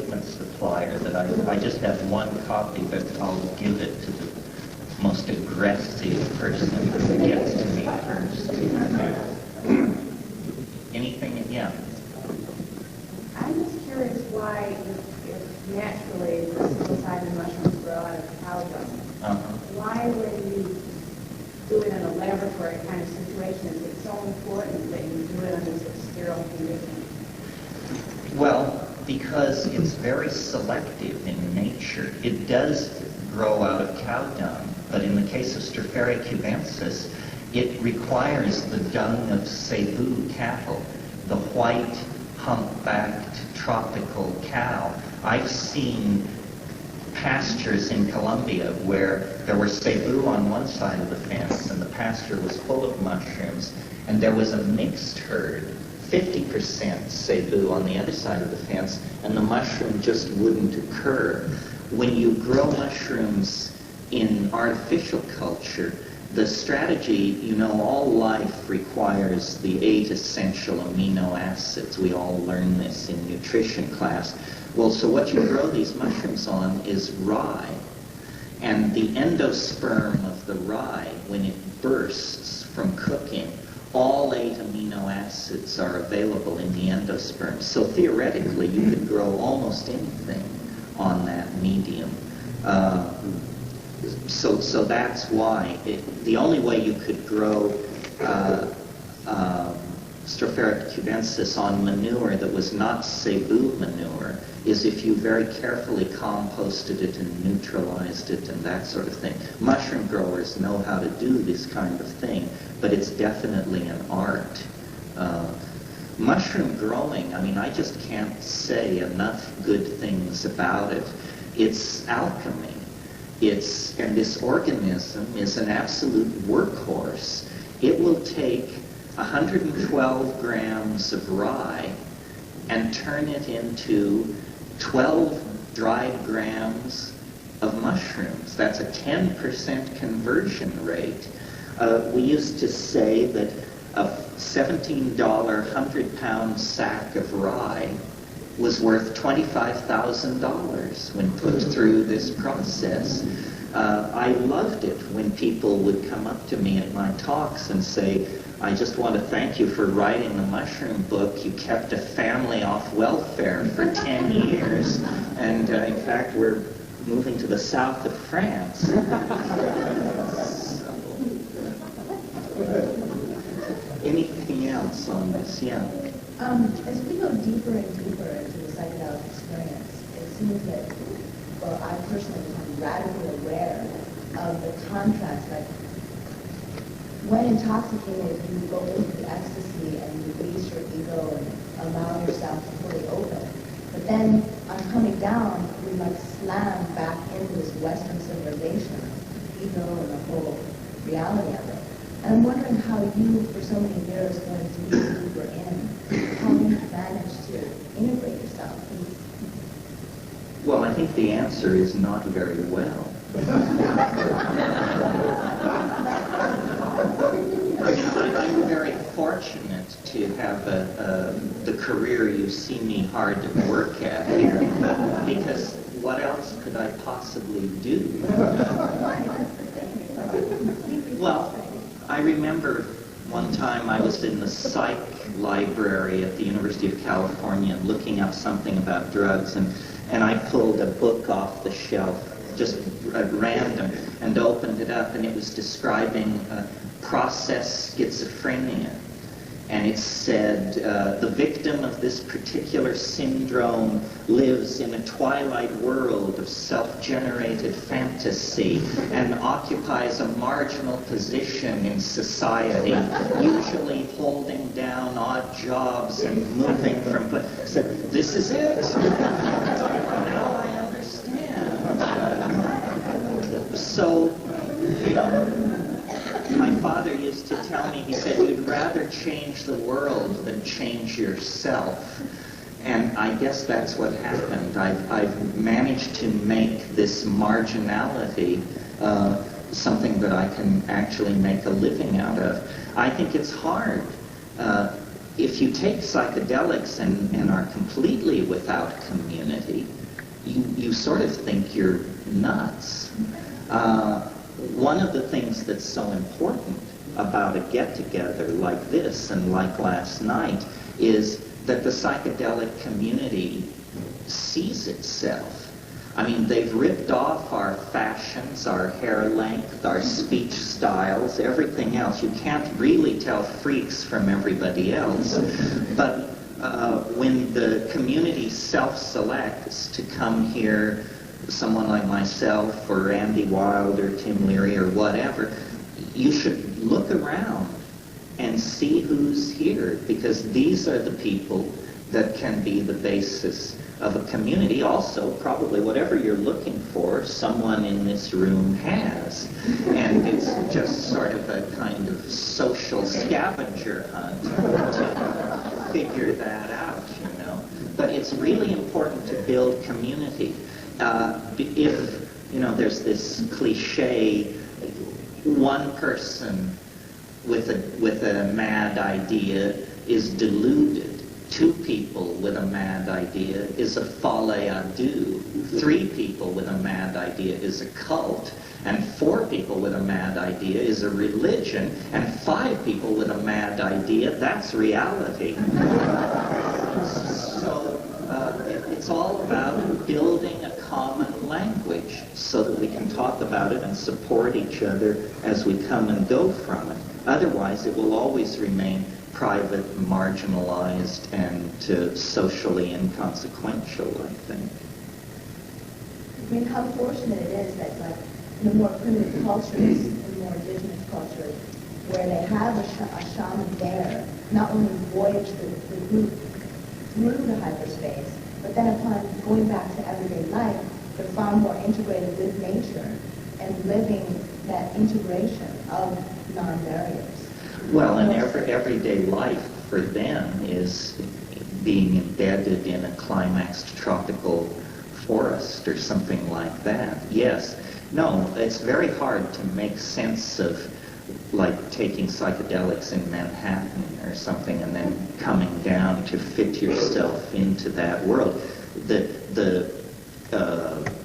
replacement supplier that I just have one copy, but I'll give it to the most aggressive person who gets to me first. Anything? Yeah. I'm just curious why, if naturally the psilocybin mushrooms grow out of cow dung, why when you do it in a laboratory kind of situation is it so important that you do it under such sterile conditions? Well, because it's very selective in nature. It does grow out of cow dung, but in the case of Stropharia cubensis, it requires the dung of Cebu cattle, the white, humpbacked, tropical cow. I've seen pastures in Colombia where there were Cebu on one side of the fence and the pasture was full of mushrooms, and there was a mixed herd, 50% Cebu on the other side of the fence, and the mushroom just wouldn't occur. When you grow mushrooms in artificial culture, the strategy, all life requires the 8 essential amino acids. We all learn this in nutrition class. Well, so what you grow these mushrooms on is rye. And the endosperm of the rye, when it bursts from cooking, all 8 amino acids are available in the endosperm. So theoretically, you could grow almost anything on that medium. So that's why the only way you could grow Stropharia cubensis on manure that was not Cebu manure is if you very carefully composted it and neutralized it and that sort of thing. Mushroom growers know how to do this kind of thing, but it's definitely an art. Mushroom growing, I just can't say enough good things about it. It's alchemy. And this organism is an absolute workhorse. It will take 112 grams of rye and turn it into 12 dried grams of mushrooms. That's a 10% conversion rate. We used to say that a $17 100-pound sack of rye was worth $25,000 when put through this process. I loved it when people would come up to me at my talks and say, I just want to thank you for writing the mushroom book. You kept a family off welfare for 10 years. And in fact, we're moving to the south of France. Anything else on this? Yeah. As we go deeper and deeper into the psychedelic experience, it seems that, well, I personally become radically aware of the contrast. Like, when intoxicated, you go into the ecstasy and you release your ego and allow yourself to fully open. But then, on coming down, we slam back into this Western civilization, ego and the whole reality of it. And I'm wondering how you, for so many years, going deeper in, how you managed to integrate yourself. Well, I think the answer is not very well. I'm very fortunate to have the career you see me hard to work at here, because what else could I possibly do? Well, I remember one time I was in the psych library at the University of California looking up something about drugs, and I pulled a book off the shelf, just at random, and opened it up, and it was describing process schizophrenia. And it said, the victim of this particular syndrome lives in a twilight world of self-generated fantasy and occupies a marginal position in society, usually holding down odd jobs and moving from... So this is it. Now I understand. So, my father used to tell me, he said, you'd rather change the world than change yourself. And I guess that's what happened. I've managed to make this marginality something that I can actually make a living out of. I think it's hard if you take psychedelics and are completely without community, you sort of think you're nuts. One of the things that's so important about a get-together like this and like last night is that the psychedelic community sees itself. I mean, they've ripped off our fashions, our hair length, our speech styles, everything else. You can't really tell freaks from everybody else. But when the community self-selects to come here, someone like myself or Andy Wilde or Tim Leary or whatever, you should look around and see who's here, because these are the people that can be the basis of a community. Also, probably whatever you're looking for, someone in this room has. And it's just sort of a kind of social scavenger hunt to figure that out, you know. But it's really important to build community. If, you know, there's this cliche, one person with a mad idea is deluded. Two people with a mad idea is a folle à deux. 3 people with a mad idea is a cult. And 4 people with a mad idea is a religion. And 5 people with a mad idea, that's reality. So it's all about building a common language so that we can talk about it and support each other as we come and go from it. Otherwise, it will always remain private, marginalized, and socially inconsequential, I think. I mean, how fortunate it is that, like, in the more primitive cultures, in more indigenous cultures, where they have a shaman there, not only voyage the group through the hyperspace, but then upon going back to everyday life, they're far more integrated with nature and living that integration of non-barriers. Well, and everyday life for them is being embedded in a climaxed tropical forest or something like that. Yes. No, it's very hard to make sense of, like, taking psychedelics in Manhattan or something and then coming down to fit yourself into that world. The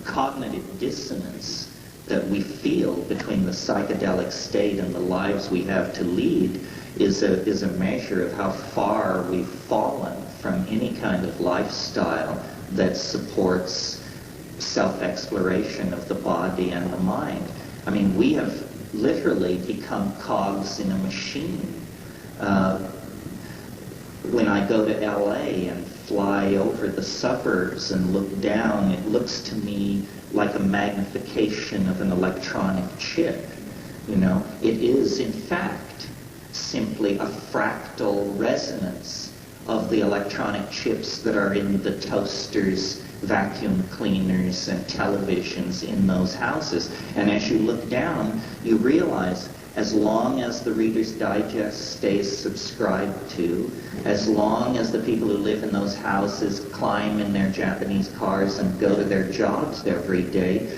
cognitive dissonance that we feel between the psychedelic state and the lives we have to lead is a measure of how far we've fallen from any kind of lifestyle that supports self-exploration of the body and the mind. I mean, we have literally become cogs in a machine. When I go to LA and fly over the suburbs and look down, it looks to me like a magnification of an electronic chip. You know, it is in fact simply a fractal resonance of the electronic chips that are in the toasters, vacuum cleaners, and televisions in those houses. And as you look down, you realize as long as the Reader's Digest stays subscribed to, as long as the people who live in those houses climb in their Japanese cars and go to their jobs every day,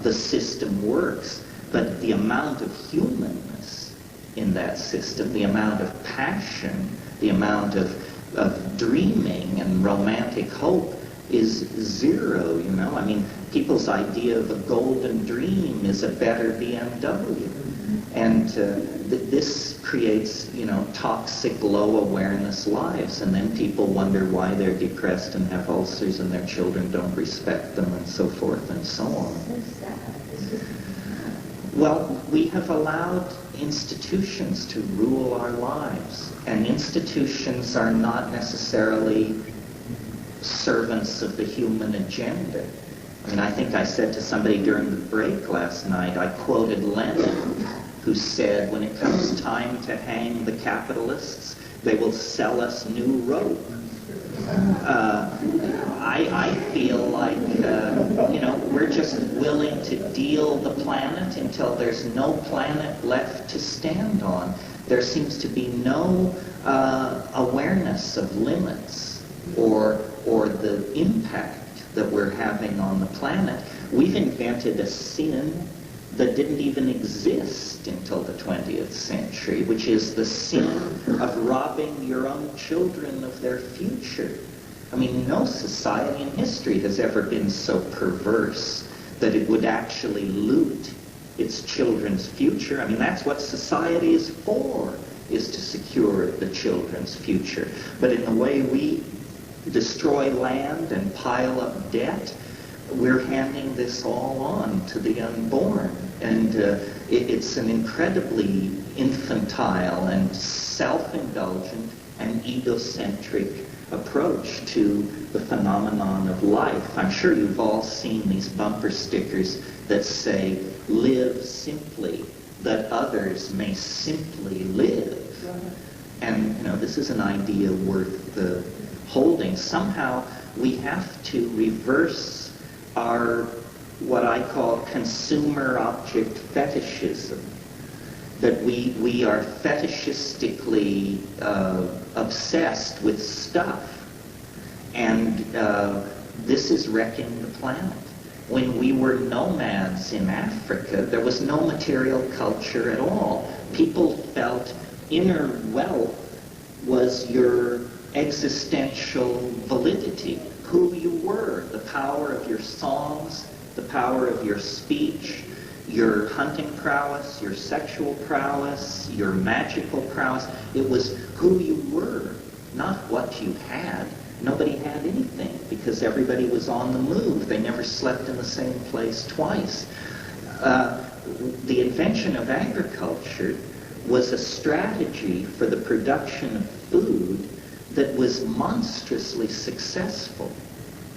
the system works. But the amount of humanness in that system, the amount of passion, the amount of dreaming and romantic hope is zero, you know. I mean, people's idea of a golden dream is a better BMW. And this creates, you know, toxic, low awareness lives. And then people wonder why they're depressed and have ulcers and their children don't respect them and so forth and so on. So sad. It's just Well, we have allowed institutions to rule our lives. And institutions are not necessarily servants of the human agenda. I mean, I think I said to somebody during the break last night, I quoted Lenin, who said, when it comes time to hang the capitalists, they will sell us new rope. I feel like, you know, we're just willing to deal the planet until there's no planet left to stand on. There seems to be no awareness of limits or the impact that we're having on the planet. We've invented a sin that didn't even exist until the 20th century, which is the sin of robbing your own children of their future. I mean, no society in history has ever been so perverse that it would actually loot its children's future. I mean, that's what society is for, is to secure the children's future. But in the way we destroy land and pile up debt, we're handing this all on to the unborn. And it's an incredibly infantile and self-indulgent and egocentric approach to the phenomenon of life. I'm sure you've all seen these bumper stickers that say, "Live simply, that others may simply live." And, this is an idea worth holding. Somehow we have to reverse our, what I call consumer object fetishism. That we are fetishistically obsessed with stuff. And this is wrecking the planet. When we were nomads in Africa, there was no material culture at all. People felt inner wealth was your existential validity, who you were, the power of your songs, the power of your speech, your hunting prowess, your sexual prowess, your magical prowess. It was who you were, not what you had. Nobody had anything because everybody was on the move. They never slept in the same place twice. The invention of agriculture was a strategy for the production of food that was monstrously successful.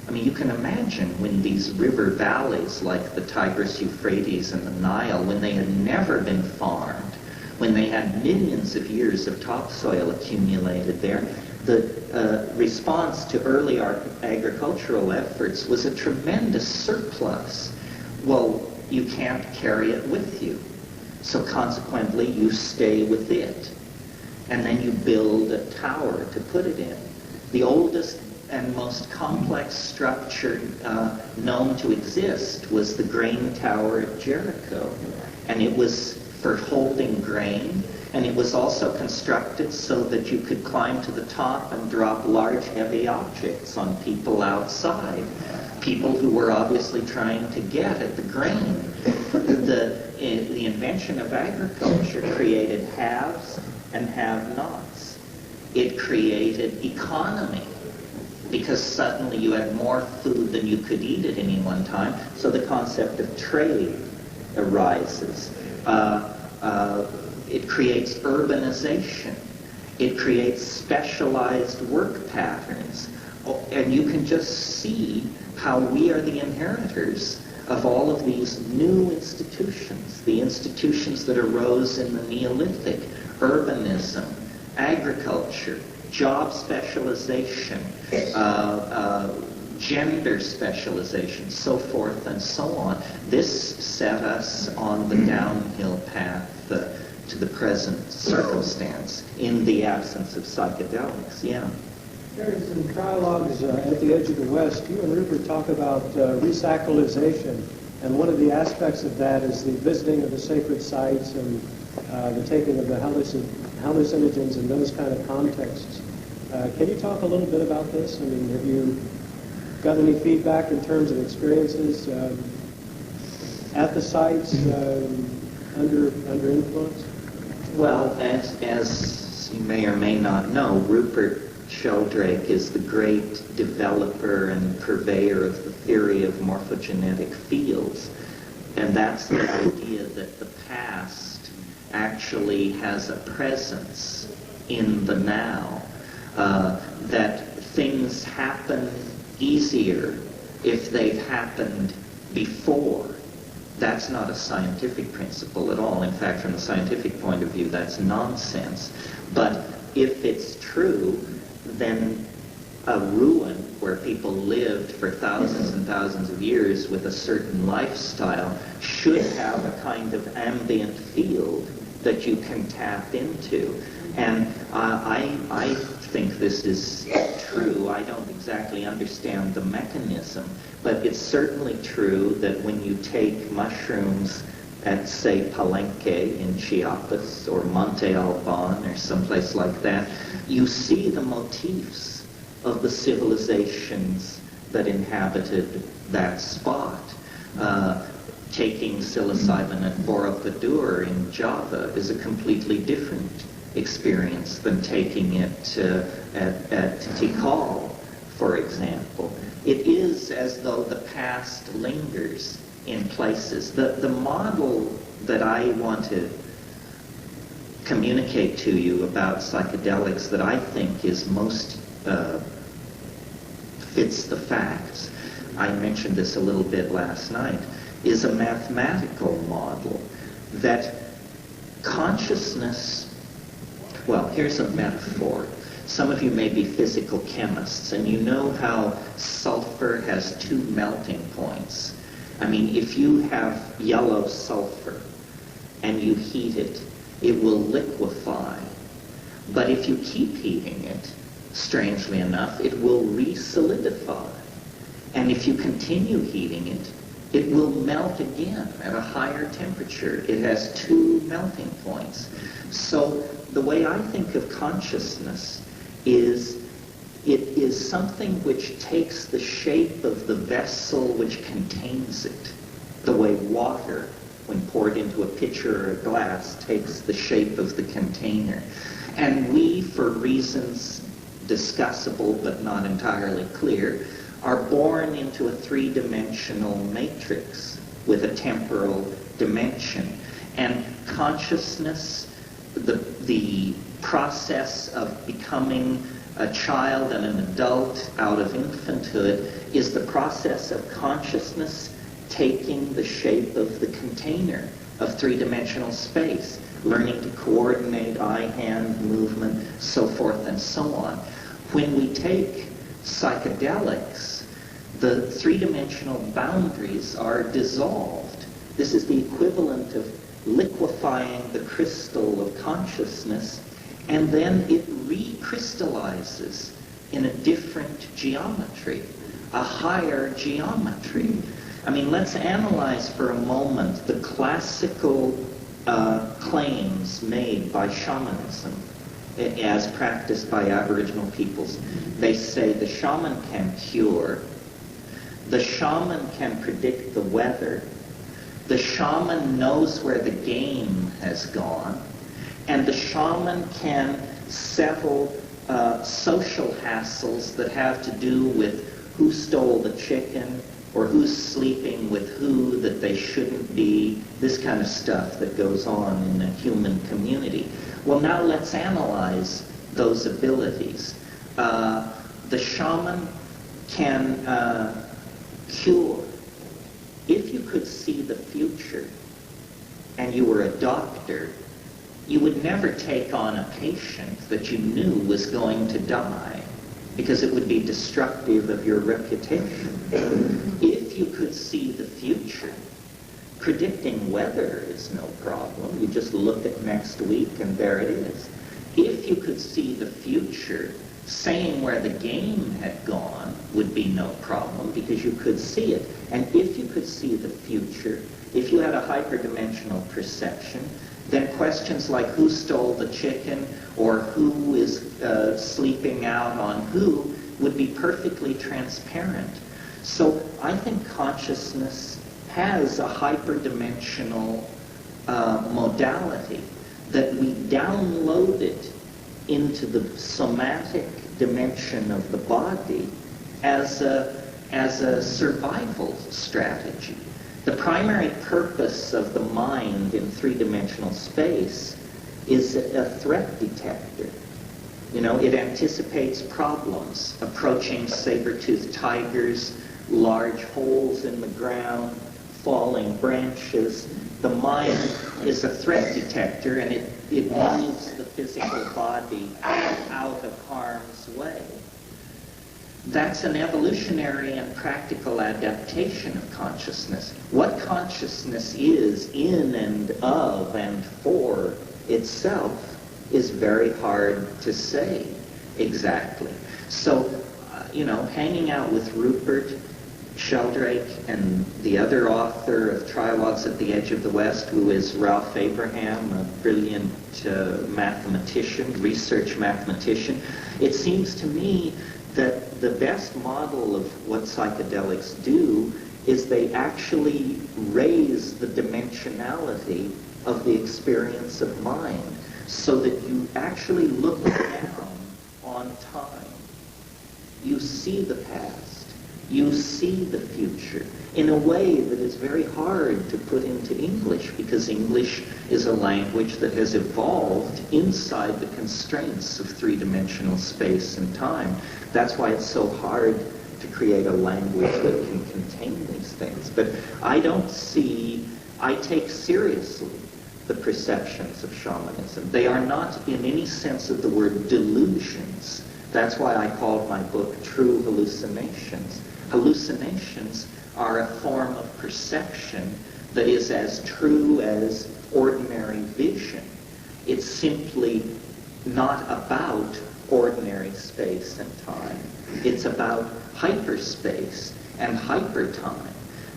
I mean, you can imagine when these river valleys like the Tigris, Euphrates, and the Nile, when they had never been farmed, when they had millions of years of topsoil accumulated there, the response to early agricultural efforts was a tremendous surplus. Well, you can't carry it with you. So consequently, you stay with it. And then you build a tower to put it in. The oldest and most complex structure known to exist was the grain tower at Jericho. And it was for holding grain, and it was also constructed so that you could climb to the top and drop large, heavy objects on people outside, people who were obviously trying to get at the grain. The invention of agriculture created haves and have-nots. It created economy, because suddenly you had more food than you could eat at any one time, so the concept of trade arises. It creates urbanization. It creates specialized work patterns. And you can just see how we are the inheritors of all of these new institutions, the institutions that arose in the Neolithic, urbanism, agriculture, job specialization, gender specialization, so forth and so on. This set us on the downhill path to the present circumstance in the absence of psychedelics. Yeah. Terence, in Trialogues at the Edge of the West, you and Rupert talk about resacralization, and one of the aspects of that is the visiting of the sacred sites and the taking of the hallucinogens in those kind of contexts. Can you talk a little bit about this? I mean, have you got any feedback in terms of experiences at the sites under influence? Well, as you may or may not know, Rupert Sheldrake is the great developer and purveyor of the theory of morphogenetic fields. And that's the idea that the past actually has a presence in the now, that things happen easier if they've happened before. That's not a scientific principle at all. In fact, from the scientific point of view, that's nonsense. But if it's true, then a ruin where people lived for thousands and thousands of years with a certain lifestyle should have a kind of ambient field that you can tap into. And I think this is true. I don't exactly understand the mechanism, but it's certainly true that when you take mushrooms at, say, Palenque in Chiapas or Monte Alban or someplace like that, you see the motifs of the civilizations that inhabited that spot. Taking psilocybin at Borobudur in Java is a completely different experience than taking it at Tikal, for example. It is as though the past lingers in places. The model that I want to communicate to you about psychedelics that I think is most fits the facts, I mentioned this a little bit last night, is a mathematical model that consciousness, well, here's a metaphor. Some of you may be physical chemists, and you know how sulfur has 2 melting points. I mean, if you have yellow sulfur and you heat it, it will liquefy. But if you keep heating it, strangely enough, it will re-solidify. And if you continue heating it, it will melt again at a higher temperature. It has 2 melting points. So the way I think of consciousness is it is something which takes the shape of the vessel which contains it, the way water, when poured into a pitcher or a glass, takes the shape of the container. And we, for reasons discussable but not entirely clear, are born into a 3-dimensional matrix with a temporal dimension. And consciousness, the process of becoming a child and an adult out of infanthood, is the process of consciousness taking the shape of the container of 3-dimensional space, learning to coordinate eye-hand movement, so forth and so on. When we take psychedelics, the 3-dimensional boundaries are dissolved. This is the equivalent of liquefying the crystal of consciousness, and then it recrystallizes in a different geometry, a higher geometry. I mean, let's analyze for a moment the classical claims made by shamanism as practiced by Aboriginal peoples. They say the shaman can cure, the shaman can predict the weather, the shaman knows where the game has gone, and the shaman can settle social hassles that have to do with who stole the chicken or who's sleeping with who that they shouldn't be, this kind of stuff that goes on in a human community. Well, now let's analyze those abilities. The shaman can cure. If you could see the future and you were a doctor, you would never take on a patient that you knew was going to die, because it would be destructive of your reputation. If you could see the future, predicting weather is no problem. You just look at next week and there it is. If you could see the future, saying where the game had gone would be no problem, because you could see it. And if you could see the future, if you had a hyperdimensional perception, then questions like who stole the chicken or who is sleeping out on who would be perfectly transparent. So I think consciousness has a hyperdimensional modality that we download it into the somatic dimension of the body as a survival strategy. The primary purpose of the mind in 3-dimensional space is a threat detector. You know, it anticipates problems, approaching saber-toothed tigers, large holes in the ground, falling branches. The mind is a threat detector, and it moves the physical body out of harm's way. That's an evolutionary and practical adaptation of consciousness. What consciousness is in and of and for itself is very hard to say exactly. So, hanging out with Rupert Sheldrake and the other author of Trialogues at the Edge of the West, who is Ralph Abraham, a brilliant mathematician, research mathematician. It seems to me that the best model of what psychedelics do is they actually raise the dimensionality of the experience of mind so that you actually look down on time. You see the past. You see the future in a way that is very hard to put into English, because English is a language that has evolved inside the constraints of three-dimensional space and time. That's why it's so hard to create a language that can contain these things. But I take seriously the perceptions of shamanism. They are not in any sense of the word delusions. That's why I called my book True Hallucinations. Hallucinations are a form of perception that is as true as ordinary vision. It's simply not about ordinary space and time. It's about hyperspace and hypertime.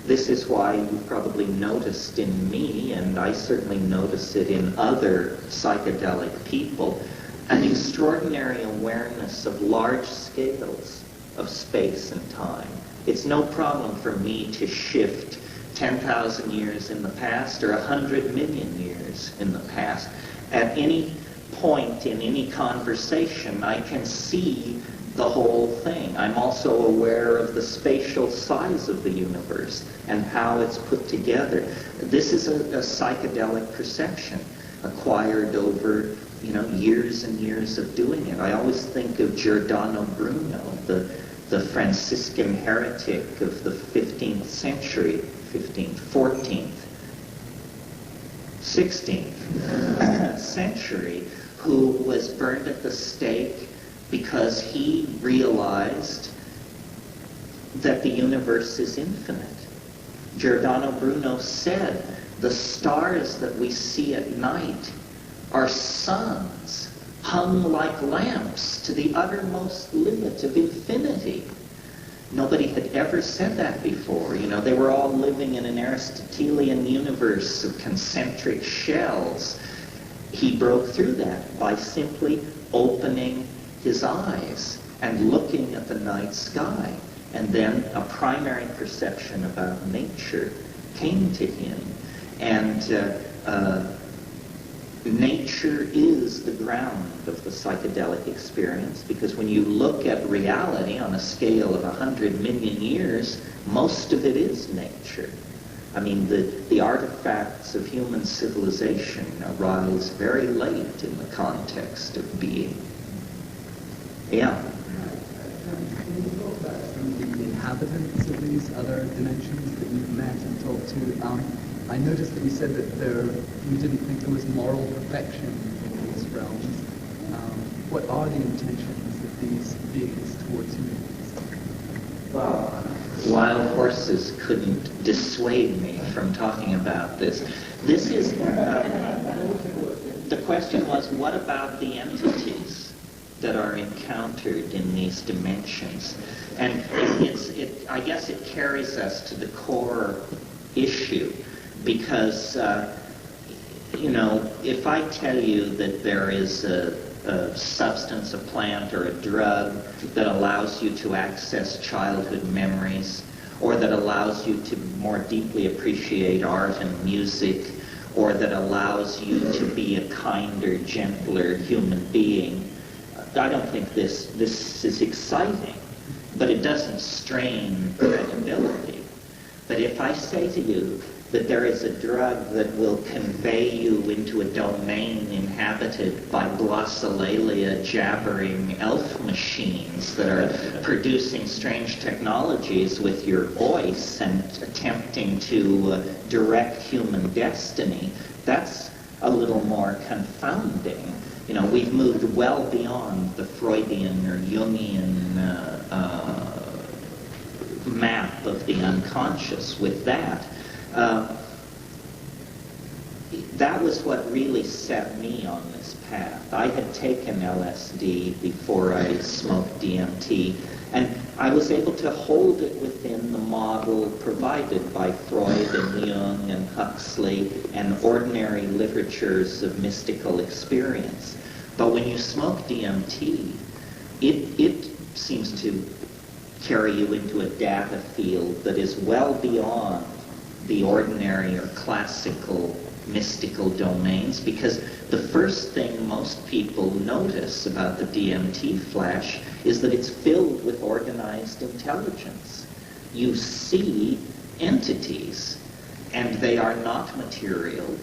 This is why you've probably noticed in me, and I certainly notice it in other psychedelic people, an extraordinary awareness of large scales of space and time. It's no problem for me to shift 10,000 years in the past or 100 million years in the past. At any point in any conversation, I can see the whole thing. I'm also aware of the spatial size of the universe and how it's put together. This is a psychedelic perception acquired over years and years of doing it. I always think of Giordano Bruno, the Franciscan heretic of the 15th century, 15th, 14th, 16th century, who was burned at the stake because he realized that the universe is infinite. Giordano Bruno said, the stars that we see at night are suns hung like lamps to the uttermost limit of infinity. Nobody had ever said that before. They were all living in an Aristotelian universe of concentric shells. He broke through that by simply opening his eyes and looking at the night sky. And then a primary perception about nature came to him. And nature is the ground of the psychedelic experience, because when you look at reality on a scale of 100 million years, most of it is nature. I mean, the artifacts of human civilization arise very late in the context of being. Yeah. Can you talk about some of the inhabitants of these other dimensions that you've met and talked to? I noticed that you said that you didn't think there was moral perfection in these realms. What are the intentions of these beings towards humans? Well, wild horses couldn't dissuade me from talking about this. This is, the question was, what about the entities that are encountered in these dimensions? And I guess it carries us to the core issue, because, if I tell you that there is a substance, a plant, or a drug that allows you to access childhood memories, or that allows you to more deeply appreciate art and music, or that allows you to be a kinder, gentler human being, I don't think this is exciting, but it doesn't strain credibility. But if I say to you that there is a drug that will convey you into a domain inhabited by glossolalia jabbering elf machines that are producing strange technologies with your voice and attempting to direct human destiny, that's a little more confounding. We've moved well beyond the Freudian or Jungian map of the unconscious with that. That was what really set me on this path. I had taken LSD before I smoked DMT, And I was able to hold it within the model provided by Freud and Jung and Huxley and ordinary literatures of mystical experience. But when you smoke DMT, it seems to carry you into a data field that is well beyond the ordinary or classical mystical domains, because the first thing most people notice about the DMT flash is that it's filled with organized intelligence. You see entities, and they are not material,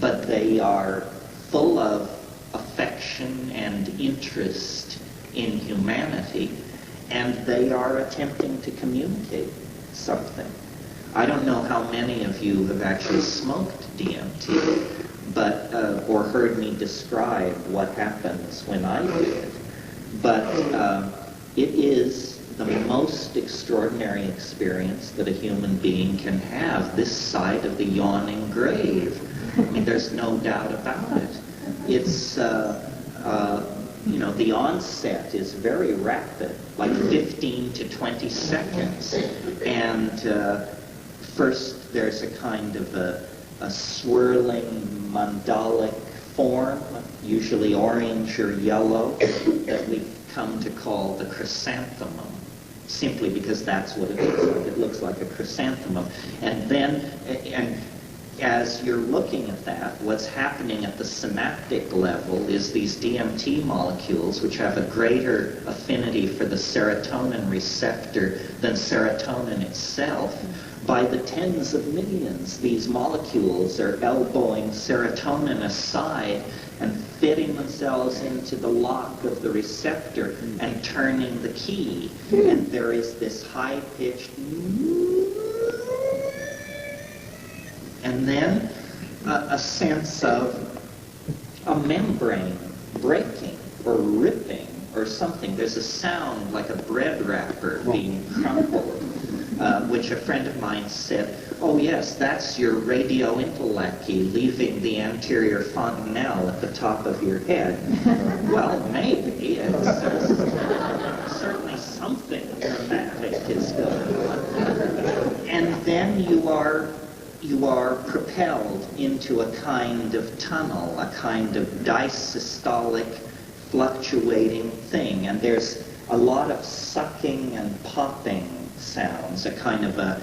but they are full of affection and interest in humanity, and they are attempting to communicate something. I don't know how many of you have actually smoked DMT, but or heard me describe what happens when I do it. But it is the most extraordinary experience that a human being can have this side of the yawning grave. I mean, there's no doubt about it. It's the onset is very rapid, like 15 to 20 seconds. And first there's a kind of a swirling mandalic form, usually orange or yellow, that we've come to call the chrysanthemum, simply because that's what it looks like. It looks like a chrysanthemum. And then, as you're looking at that, what's happening at the synaptic level is these DMT molecules, which have a greater affinity for the serotonin receptor than serotonin itself. By the tens of millions, these molecules are elbowing serotonin aside and fitting themselves into the lock of the receptor and turning the key. And there is this high-pitched and then a sense of a membrane breaking or ripping or something. There's a sound like a bread wrapper being crumpled, which a friend of mine said, oh yes, that's your radiointellecty leaving the anterior fontanelle at the top of your head. Well, maybe. It's certainly something dramatic is going on. And then you are propelled into a kind of tunnel, a kind of disystolic, fluctuating thing. And there's a lot of sucking and popping sounds, a kind of a...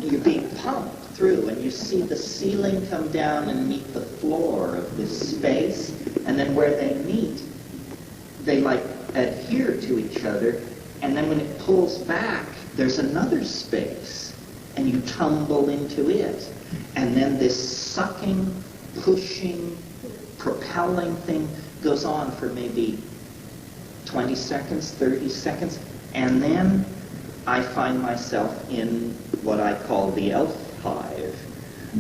You're being pumped through, and you see the ceiling come down and meet the floor of this space, and then where they meet, they like adhere to each other. And then when it pulls back, there's another space, and you tumble into it. And then this sucking, pushing, propelling thing goes on for maybe 20 seconds, 30 seconds. And then I find myself in what I call the elf hive,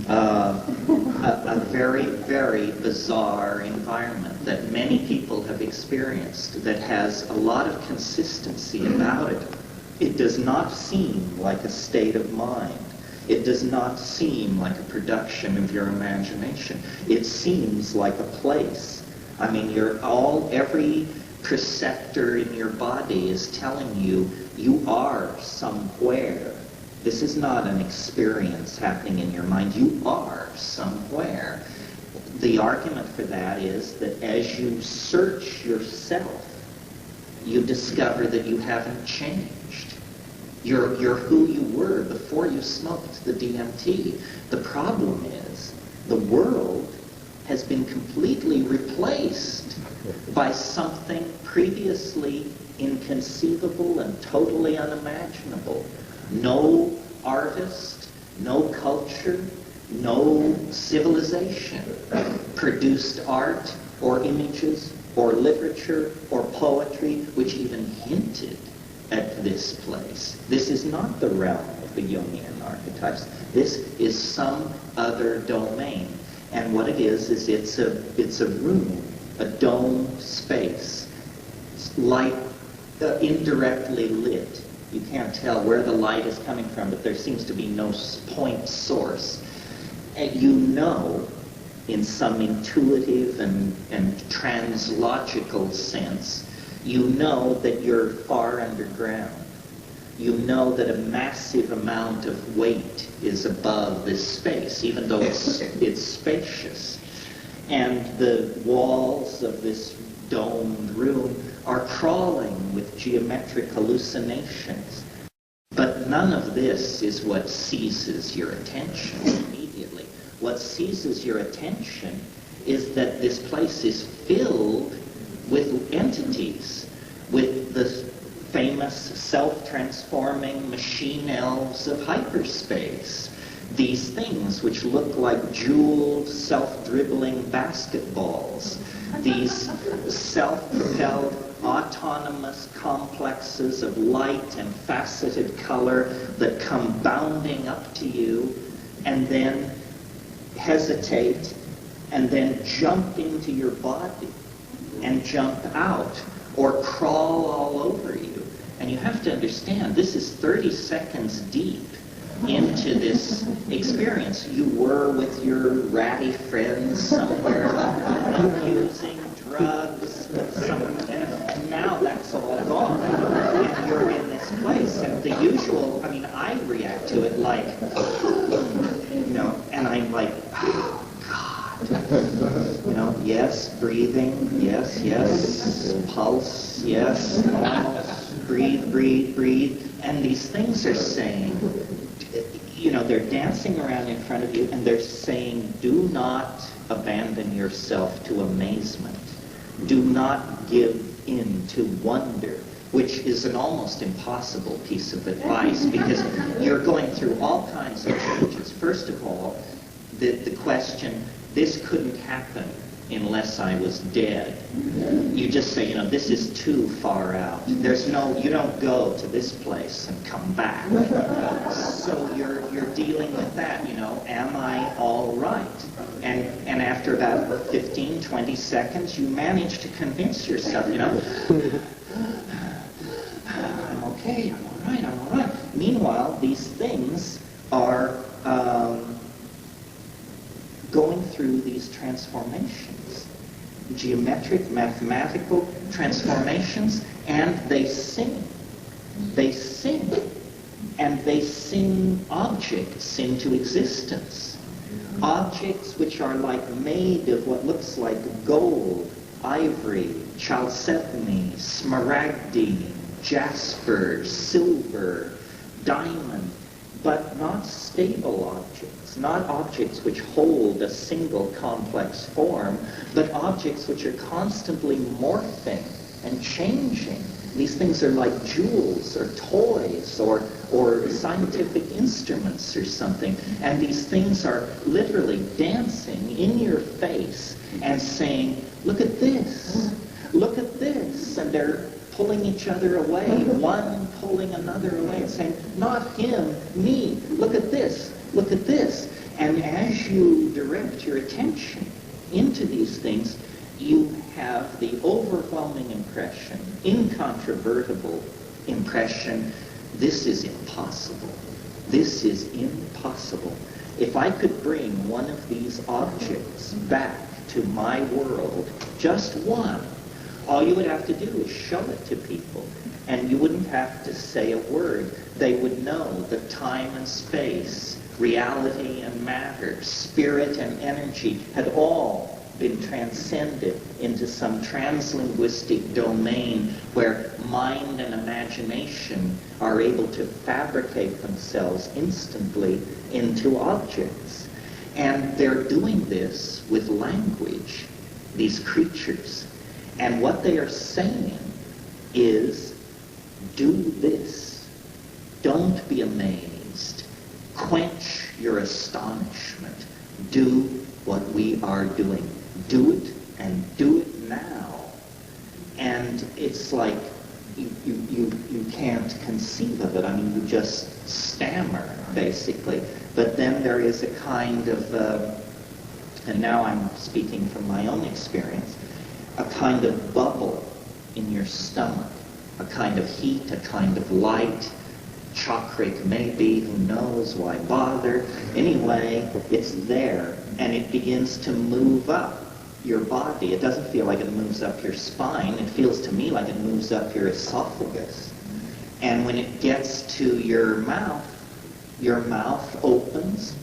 a very, very bizarre environment that many people have experienced that has a lot of consistency about it. It does not seem like a state of mind. It does not seem like a production of your imagination. It seems like a place. I mean, every preceptor in your body is telling you, you are somewhere. This is not an experience happening in your mind. You are somewhere. The argument for that is that as you search yourself, you discover that you haven't changed. You're who you were before you smoked the DMT. The problem is the world has been completely replaced by something previously inconceivable and totally unimaginable. No artist, no culture, no civilization produced art or images or literature or poetry which even hinted at this place. This is not the realm of the Jungian archetypes. This is some other domain. And what it is it's a room, a dome space, light indirectly lit. You can't tell where the light is coming from, but there seems to be no point source. And you know in some intuitive and translogical sense, you know that you're far underground. You know that a massive amount of weight is above this space, even though it's spacious. And the walls of this domed room are crawling with geometric hallucinations. But none of this is what seizes your attention immediately. What seizes your attention is that this place is filled with entities, with the famous self-transforming machine elves of hyperspace. These things which look like jeweled, self-dribbling basketballs. These self-propelled, autonomous complexes of light and faceted color that come bounding up to you and then hesitate and then jump into your body and jump out or crawl all over you. And you have to understand, this is 30 seconds deep into this experience. You were with your ratty friends somewhere using drugs, and now that's all gone. And you're in this place. And the usual, I mean, I react to it like, you know, and I'm like, oh, God. You know, yes, breathing, yes, pulse, yes, normal, breathe. And these things are saying, you know, they're dancing around in front of you and they're saying, do not abandon yourself to amazement. Do not give in to wonder, which is an almost impossible piece of advice because you're going through all kinds of changes. First of all, the question, this couldn't happen unless I was dead. You just say, you know, this is too far out. There's no, you don't go to this place and come back. So you're dealing with that, you know, am I all right? And after about 15, 20 seconds, you manage to convince yourself, you know, I'm okay, I'm all right. Meanwhile, these things are going through these transformations, geometric, mathematical transformations, and they sing. They sing. And they sing objects into existence. Objects which are like made of what looks like gold, ivory, chalcedony, smaragdine, jasper, silver, diamond, but not stable objects, not objects which hold a single complex form, but objects which are constantly morphing and changing. These things are like jewels or toys or scientific instruments or something. And these things are literally dancing in your face and saying, look at this, look at this. And they're pulling each other away, one pulling another away and saying, not him, me, look at this, look at this. And as you direct your attention into these things, you have the overwhelming impression, incontrovertible impression, this is impossible. This is impossible. If I could bring one of these objects back to my world, just one, all you would have to do is show it to people, and you wouldn't have to say a word. They would know that time and space, reality and matter, spirit and energy had all been transcended into some translinguistic domain where mind and imagination are able to fabricate themselves instantly into objects. And they're doing this with language, these creatures. And what they are saying is, do this. Don't be amazed. Quench your astonishment. Do what we are doing. Do it, and do it now. And it's like you can't conceive of it. I mean, you just stammer, basically. But then there is a kind of, and now I'm speaking from my own experience, a kind of bubble in your stomach, a kind of heat, a kind of light, Chakrik maybe, who knows, why bother? Anyway, it's there, and it begins to move up your body. It doesn't feel like it moves up your spine. It feels to me like it moves up your esophagus. And when it gets to your mouth opens,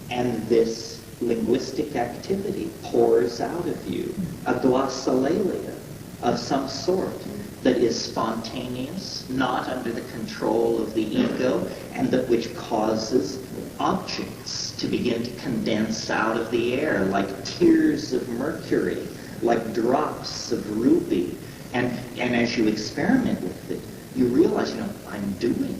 and this linguistic activity pours out of you, a glossolalia of some sort that is spontaneous, not under the control of the ego, and that which causes objects to begin to condense out of the air like tears of mercury, like drops of ruby. And as you experiment with it, you realize, I'm doing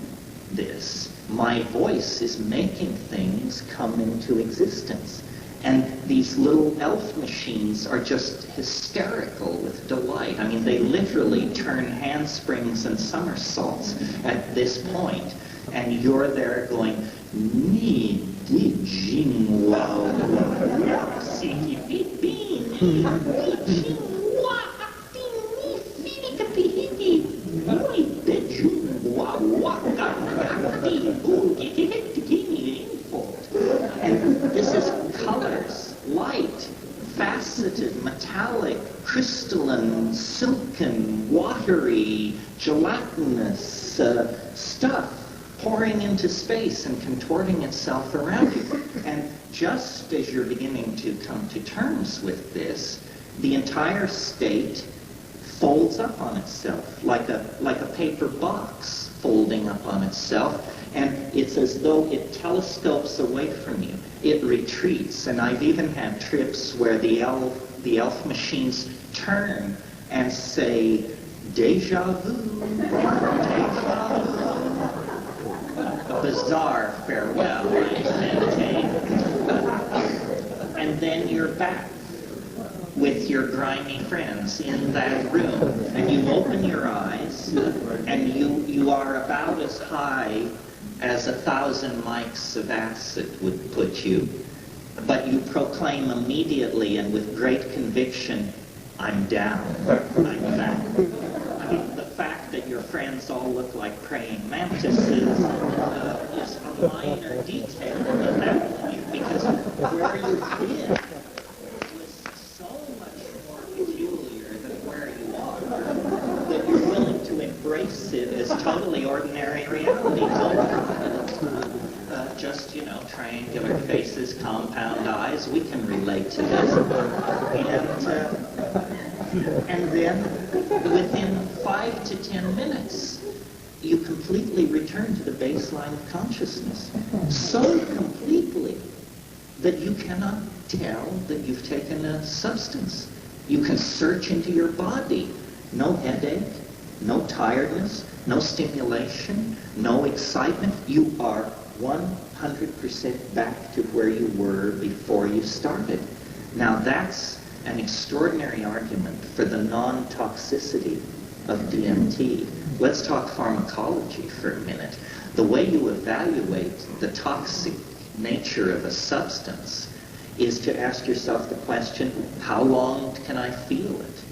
this. My voice is making things come into existence. And these little elf machines are just hysterical with delight. I mean, they literally turn handsprings and somersaults at this point. And you're there going, ni di jing wa wa si bi bi ni jing wa ti ni fi ka pi hi ni de jing wa wa ka ti bu ki ki ki ni info. And this is colors, light, faceted, metallic, crystalline, silken, watery, gelatinous stuff pouring into space and contorting itself around you. And just as you're beginning to come to terms with this, the entire state folds up on itself like a paper box folding up on itself, and it's as though it telescopes away from you. It retreats, and I've even had trips where the elf machines turn and say, "Deja vu, deja vu." A bizarre farewell, I maintain. And then you're back with your grimy friends in that room, and you open your eyes, and you are about as high as 1,000 mics of acid would put you, but you proclaim immediately and with great conviction, "I'm down, I'm back." I mean, the fact that your friends all look like praying mantises is a minor detail at that point, because where you've been was so much more peculiar than where you are that you're willing to embrace it as totally ordinary reality. Just, triangular faces, compound eyes, we can relate to this. And then, within 5 to 10 minutes, you completely return to the baseline of consciousness. So completely that you cannot tell that you've taken a substance. You can search into your body. No headache, no tiredness, no stimulation, no excitement. You are 100% back to where you were before you started. Now that's an extraordinary argument for the non-toxicity of DMT. Let's talk pharmacology for a minute. The way you evaluate the toxic nature of a substance is to ask yourself the question, how long can I feel it?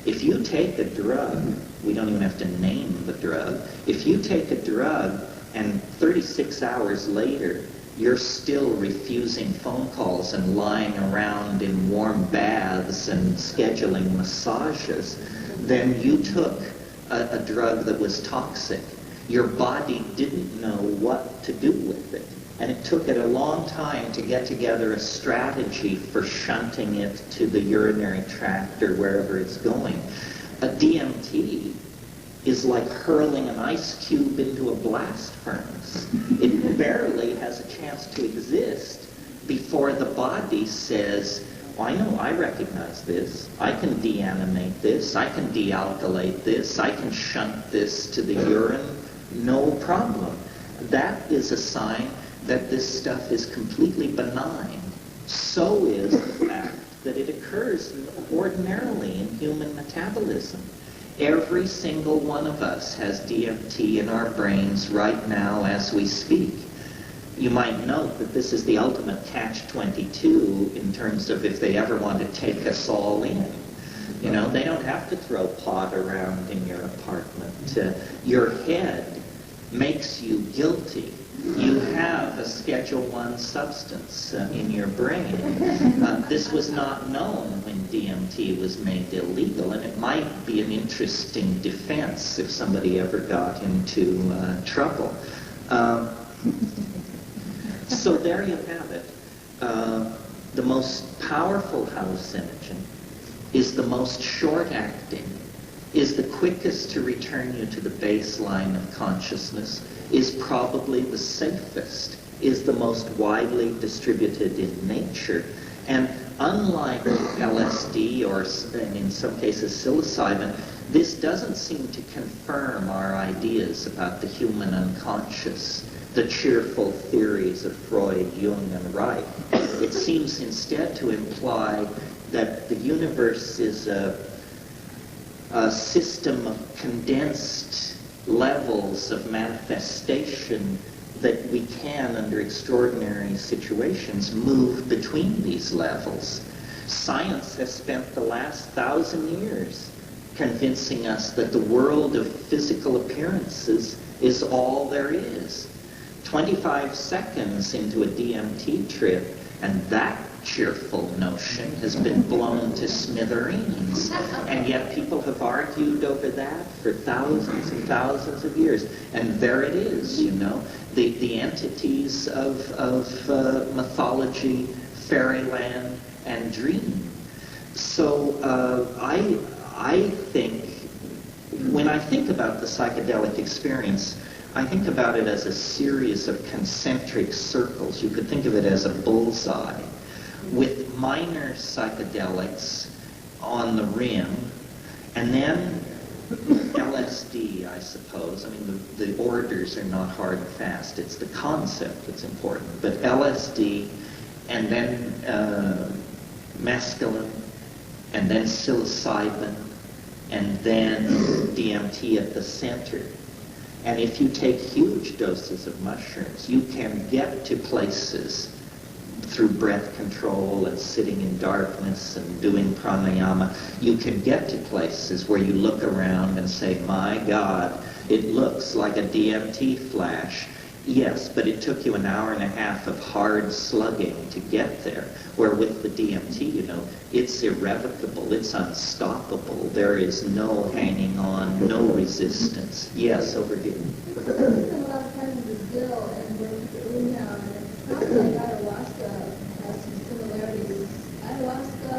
If you take a drug, we don't even have to name the drug, if you take a drug and 36 hours later you're still refusing phone calls and lying around in warm baths and scheduling massages, then you took a drug that was toxic. Your body didn't know what to do with it. And it took it a long time to get together a strategy for shunting it to the urinary tract or wherever it's going. A DMT is like hurling an ice cube into a blast furnace. It barely has a chance to exist before the body says, I know, I recognize this. I can deanimate this. I can dealkylate this. I can shunt this to the urine. No problem. That is a sign that this stuff is completely benign. So is the fact that it occurs ordinarily in human metabolism. Every single one of us has DMT in our brains right now as we speak. You might note that this is the ultimate catch-22 in terms of if they ever want to take us all in. You know, they don't have to throw pot around in your apartment. Your head makes you guilty, you have a Schedule 1 substance in your brain. This was not known when DMT was made illegal, and it might be an interesting defense if somebody ever got into trouble. So there you have it. The most powerful hallucinogen is the most short-acting, is the quickest to return you to the baseline of consciousness, is probably the safest, is the most widely distributed in nature. And unlike LSD or in some cases psilocybin, this doesn't seem to confirm our ideas about the human unconscious, the cheerful theories of Freud, Jung, and Reich. It seems instead to imply that the universe is a system of condensed levels of manifestation that we can, under extraordinary situations, move between these levels. Science has spent the last 1,000 years convincing us that the world of physical appearances is all there is. 25 seconds into a DMT trip, and that cheerful notion has been blown to smithereens. And yet people have argued over that for thousands and thousands of years. And there it is, you know, the entities of mythology, fairyland, and dream. So I think, when I think about the psychedelic experience, I think about it as a series of concentric circles. You could think of it as a bullseye, with minor psychedelics on the rim, and then LSD, I suppose. I mean, the orders are not hard and fast. It's the concept that's important. But LSD, and then mescaline, and then psilocybin, and then DMT at the center. And if you take huge doses of mushrooms, you can get to places through breath control and sitting in darkness and doing pranayama. You can get to places where you look around and say, my God, it looks like a DMT flash. Yes, but it took you an hour and a half of hard slugging to get there. Where with the DMT, you know, it's irrevocable, it's unstoppable. There is no hanging on, no resistance. Yes, over here. I spent a lot of time in Brazil, and when it sounds like ayahuasca has some similarities. Ayahuasca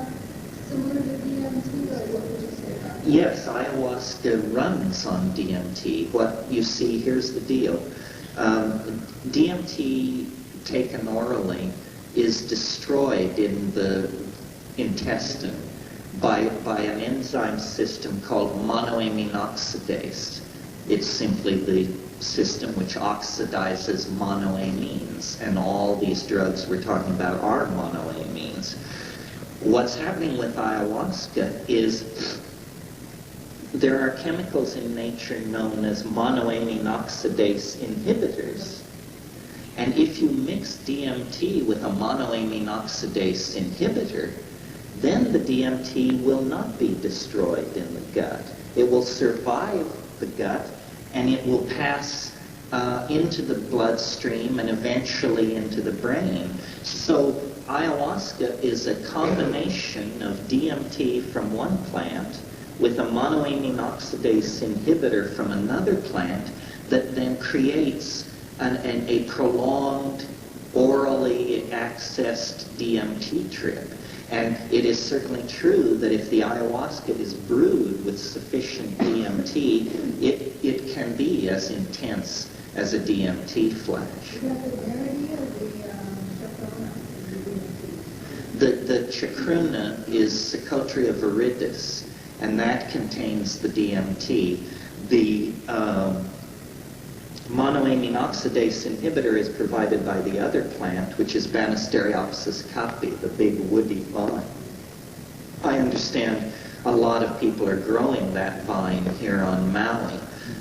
similar to DMT, or what would you say about that? Yes, ayahuasca runs on DMT. What you see, here's the deal. DMT taken orally is destroyed in the intestine by an enzyme system called monoamine oxidase. It's simply the system which oxidizes monoamines, and all these drugs we're talking about are monoamines. What's happening with ayahuasca is there are chemicals in nature known as monoamine oxidase inhibitors. And if you mix DMT with a monoamine oxidase inhibitor, then the DMT will not be destroyed in the gut. It will survive the gut, and it will pass into the bloodstream and eventually into the brain. So ayahuasca is a combination of DMT from one plant with a monoamine oxidase inhibitor from another plant that then creates a prolonged, orally accessed DMT trip. And it is certainly true that if the ayahuasca is brewed with sufficient DMT, it can be as intense as a DMT flash. Is that the rarity of the chacrona? The chacruna is Psychotria viridis, and that contains the DMT. The monoamine oxidase inhibitor is provided by the other plant, which is Banisteriopsis caapi, the big woody vine. I understand a lot of people are growing that vine here on Maui.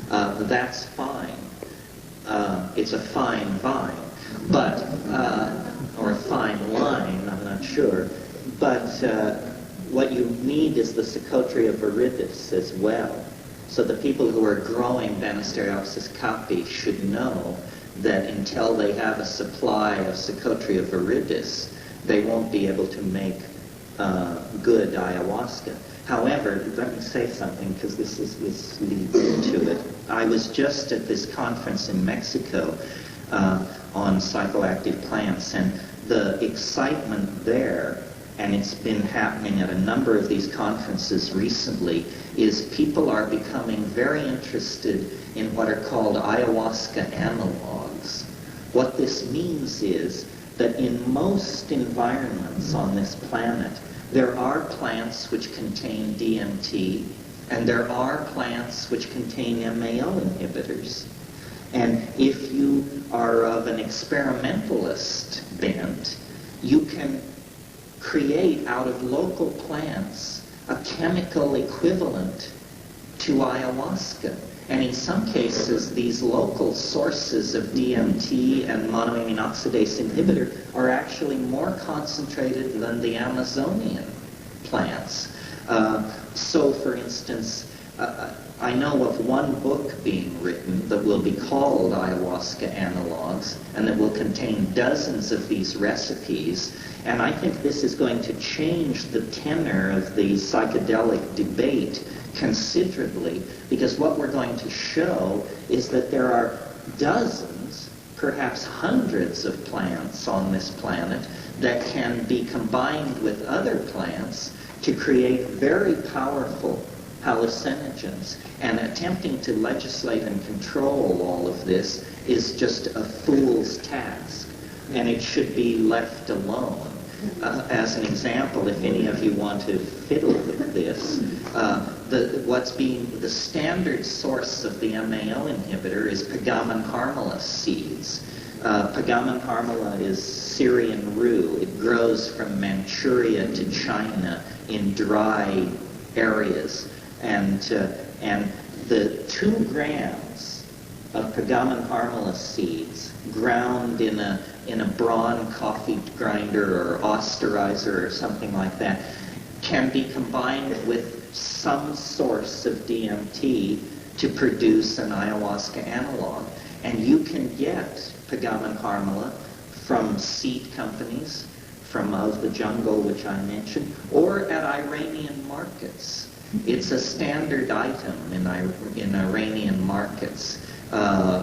That's fine. It's a fine vine, but or a fine line, I'm not sure. But what you need is the Psychotria viridis as well. So the people who are growing Banisteriopsis caapi should know that until they have a supply of Psychotria viridis, they won't be able to make good ayahuasca. However, let me say something, because this leads into it. I was just at this conference in Mexico on psychoactive plants, and the excitement there, and it's been happening at a number of these conferences recently, is people are becoming very interested in what are called ayahuasca analogs. What this means is that in most environments on this planet, there are plants which contain DMT, and there are plants which contain MAO inhibitors. And if you are of an experimentalist bent, you can create out of local plants a chemical equivalent to ayahuasca. And in some cases, these local sources of DMT and monoamine oxidase inhibitor are actually more concentrated than the Amazonian plants. So, for instance, I know of one book being written that will be called Ayahuasca Analogs, and that will contain dozens of these recipes. And I think this is going to change the tenor of the psychedelic debate considerably, because what we're going to show is that there are dozens, perhaps hundreds of plants on this planet that can be combined with other plants to create very powerful hallucinogens. And attempting to legislate and control all of this is just a fool's task, and it should be left alone. As an example, if any of you want to fiddle with this, the standard source of the MAO inhibitor is Pagamen harmala seeds. Pagamen harmala is Syrian rue. It grows from Manchuria to China in dry areas, and the 2 grams of Pagamen harmala seeds ground in a Braun coffee grinder or austerizer or something like that can be combined with some source of DMT to produce an ayahuasca analog. And you can get Pagamen harmala from seed companies, from Of the Jungle, which I mentioned, or at Iranian markets. It's a standard item in Iranian markets.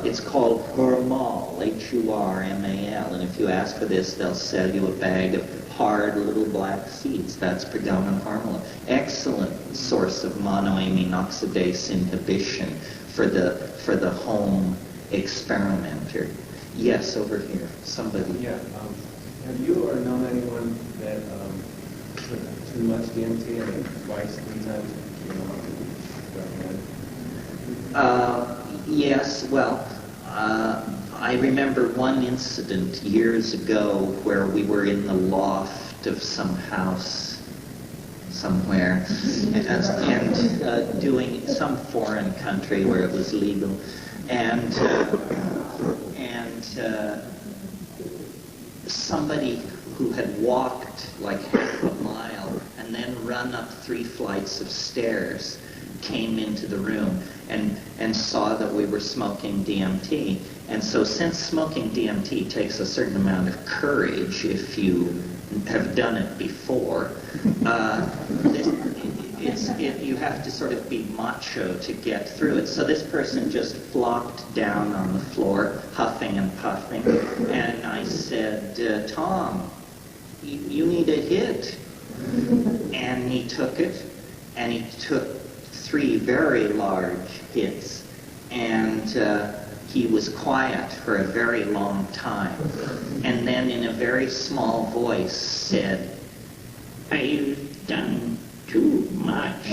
It's called Hurmal, Hurmal, and if you ask for this, they'll sell you a bag of hard little black seeds. That's Pagamen harmala. Excellent source of monoamine oxidase inhibition for the home experimenter. Yes, over here, somebody. Yeah. Have you or known anyone that took too much DMT and twice, 3 times? Yes, well, I remember one incident years ago where we were in the loft of some house somewhere and doing some foreign country where it was legal, and somebody who had walked like half a mile and then run up 3 flights of stairs came into the room and saw that we were smoking DMT. And so since smoking DMT takes a certain amount of courage if you have done it before, you have to sort of be macho to get through it. So this person just flopped down on the floor, huffing and puffing, and I said, Tom, you need a hit. And he took it, and he took 3 very large hits, and he was quiet for a very long time, and then in a very small voice said, "I've done too much."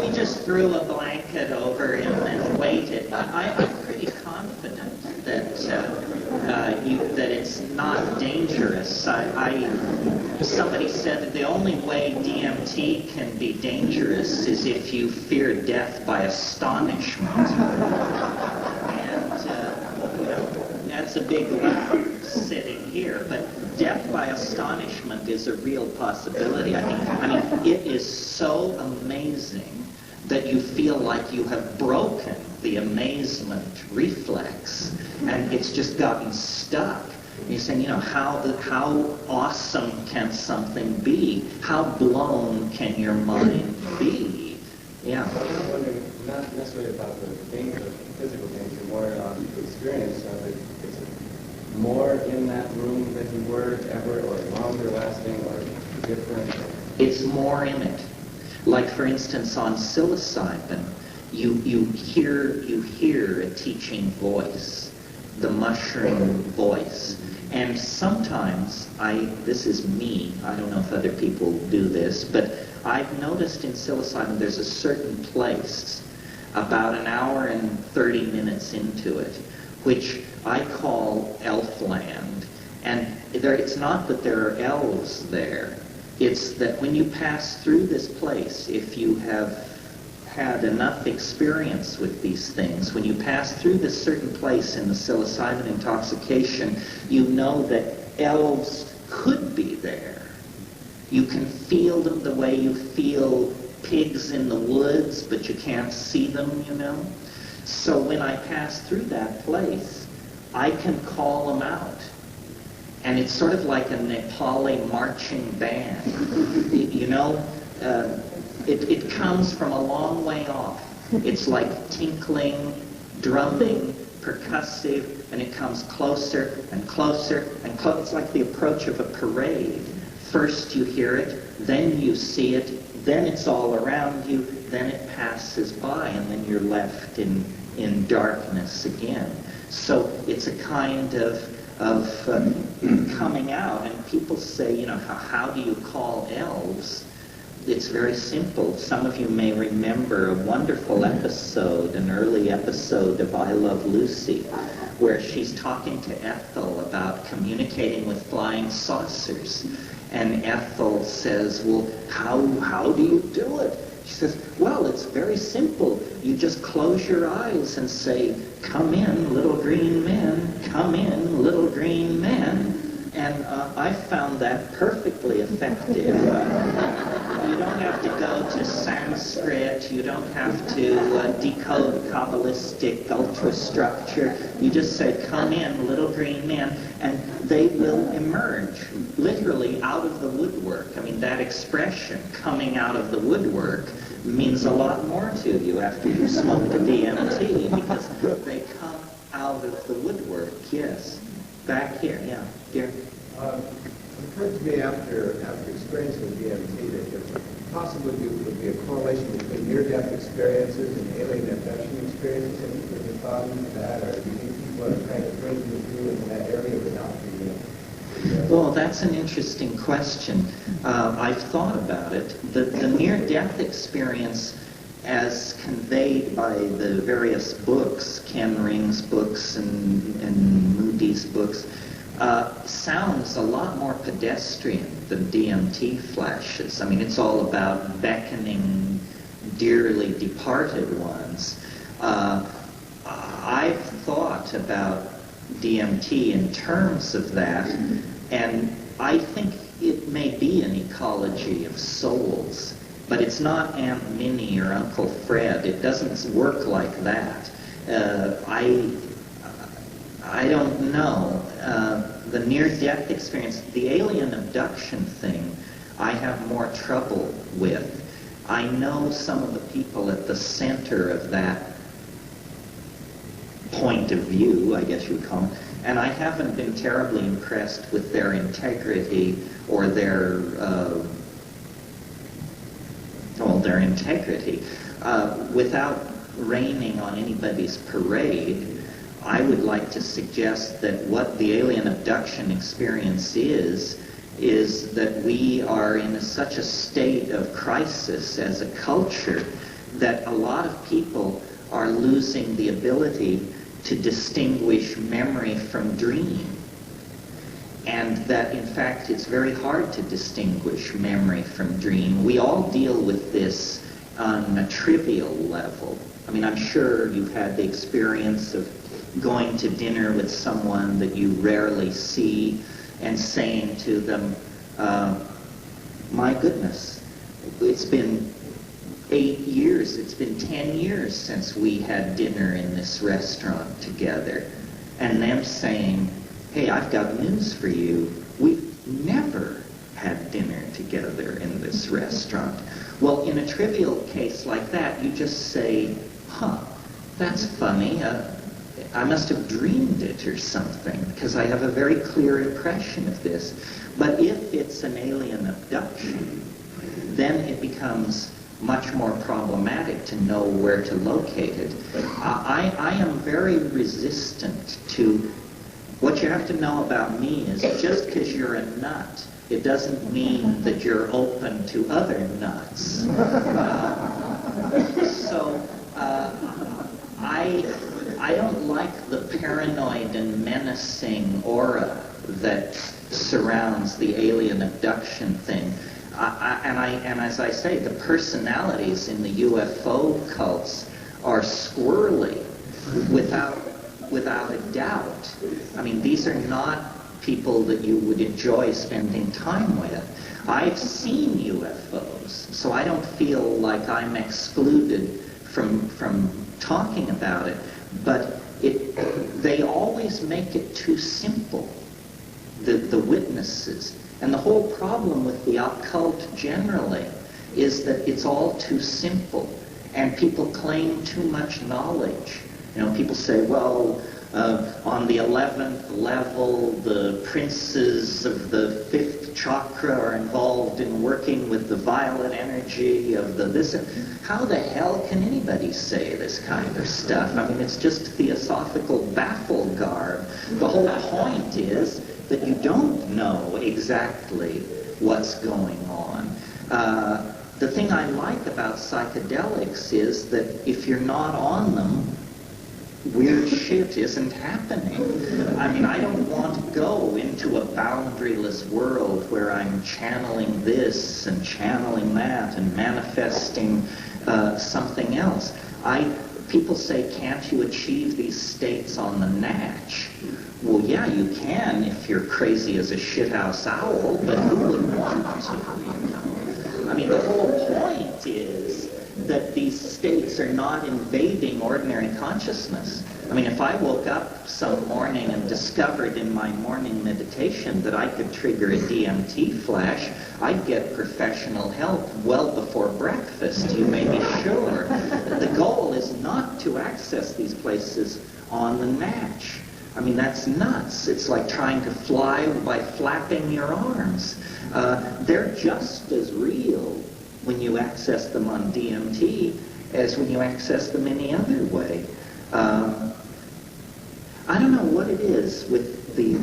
we just threw a blanket over him and waited. I'm pretty confident that that it's not dangerous. Somebody said that the only way DMT can be dangerous is if you fear death by astonishment. And that's a big leap. sitting here, but death by astonishment is a real possibility. I mean, it is so amazing that you feel like you have broken the amazement reflex, and it's just gotten stuck. And you're saying, how awesome can something be? How blown can your mind be? Yeah. I'm wondering, not necessarily about the danger, physical danger, more on the experience of it. Is it more in that room than you were ever, or longer lasting, or different? It's more in it. Like, for instance, on psilocybin, you hear a teaching voice, the mushroom voice. And sometimes, this is me, I don't know if other people do this, but I've noticed in psilocybin there's a certain place, about an hour and 30 minutes into it, which I call Elfland. And it's not that there are elves there. It's that when you pass through this place, if you have had enough experience with these things, when you pass through this certain place in the psilocybin intoxication, you know that elves could be there. You can feel them the way you feel pigs in the woods, but you can't see them, So when I pass through that place, I can call them out. And it's sort of like a Nepali marching band. It comes from a long way off. It's like tinkling, drumming, percussive, and it comes closer and closer and closer. It's like the approach of a parade. First you hear it, then you see it, then it's all around you, then it passes by, and then you're left in darkness again. So it's a kind of coming out, and people say, how do you call elves? It's very simple. Some of you may remember a wonderful episode, an early episode of I Love Lucy, where she's talking to Ethel about communicating with flying saucers. And Ethel says, well, how do you do it? She says, well, it's very simple. You just close your eyes and say, come in, little green men, come in, little green men. And I found that perfectly effective. You don't have to go to Sanskrit. You don't have to decode Kabbalistic ultrastructure. You just say, come in, little green men, and they will emerge literally out of the woodwork. I mean, that expression, coming out of the woodwork, means a lot more to you after you smoke the DMT, because they come out of the woodwork, yes. Back here, yeah, here. It occurred to me after experiencing DMT that there possibly would be a correlation between near-death experiences and alien abduction experiences. Have you ever thought into that, or do you think people are trying to bring you through in that area without the Well, that's an interesting question. I've thought about it. The near-death experience, as conveyed by the various books, Ken Ring's books and Moody's books, sounds a lot more pedestrian than DMT flashes. I mean, it's all about beckoning dearly departed ones. I've thought about DMT in terms of that, and I think it may be an ecology of souls, but it's not Aunt Minnie or Uncle Fred. It doesn't work like that. I don't know. The near-death experience, the alien abduction thing, I have more trouble with. I know some of the people at the center of that point of view, I guess you would call it, and I haven't been terribly impressed with their integrity or their integrity. Without raining on anybody's parade, I would like to suggest that what the alien abduction experience is that we are in such a state of crisis as a culture that a lot of people are losing the ability to distinguish memory from dream. And that, in fact, it's very hard to distinguish memory from dream. We all deal with this on a trivial level. I mean, I'm sure you've had the experience of going to dinner with someone that you rarely see and saying to them, my goodness, it's been 8 years, it's been 10 years since we had dinner in this restaurant together. And them saying, hey, I've got news for you. We've never had dinner together in this restaurant. Well, in a trivial case like that, you just say, huh, that's funny. I must have dreamed it or something, because I have a very clear impression of this. But if it's an alien abduction, then it becomes much more problematic to know where to locate it. I am very resistant to, what you have to know about me is just because you're a nut, it doesn't mean that you're open to other nuts. I don't like the paranoid and menacing aura that surrounds the alien abduction thing. And as I say, the personalities in the UFO cults are squirrely, without a doubt. I mean, these are not people that you would enjoy spending time with. I've seen UFOs, so I don't feel like I'm excluded from talking about it. But they always make it too simple, the witnesses. And the whole problem with the occult generally is that it's all too simple, and people claim too much knowledge. You know, people say, well, on the 11th level, the princes of the 5th chakra are involved in working with the violet energy of the this. How the hell can anybody say this kind of stuff? I mean, it's just theosophical baffle garb. The whole point is that you don't know exactly what's going on. The thing I like about psychedelics is that if you're not on them, weird shit isn't happening. I mean, I don't want to go into a boundaryless world where I'm channeling this and channeling that and manifesting something else. People say, can't you achieve these states on the natch? Well, yeah, you can if you're crazy as a shithouse owl, but who would want to, you know? I mean, the whole point is that these states are not invading ordinary consciousness. I mean, if I woke up some morning and discovered in my morning meditation that I could trigger a DMT flash, I'd get professional help well before breakfast, you may be sure. The goal is not to access these places on the natch. I mean, that's nuts. It's like trying to fly by flapping your arms. They're just as real when you access them on DMT as when you access them any other way. I don't know what it is with the...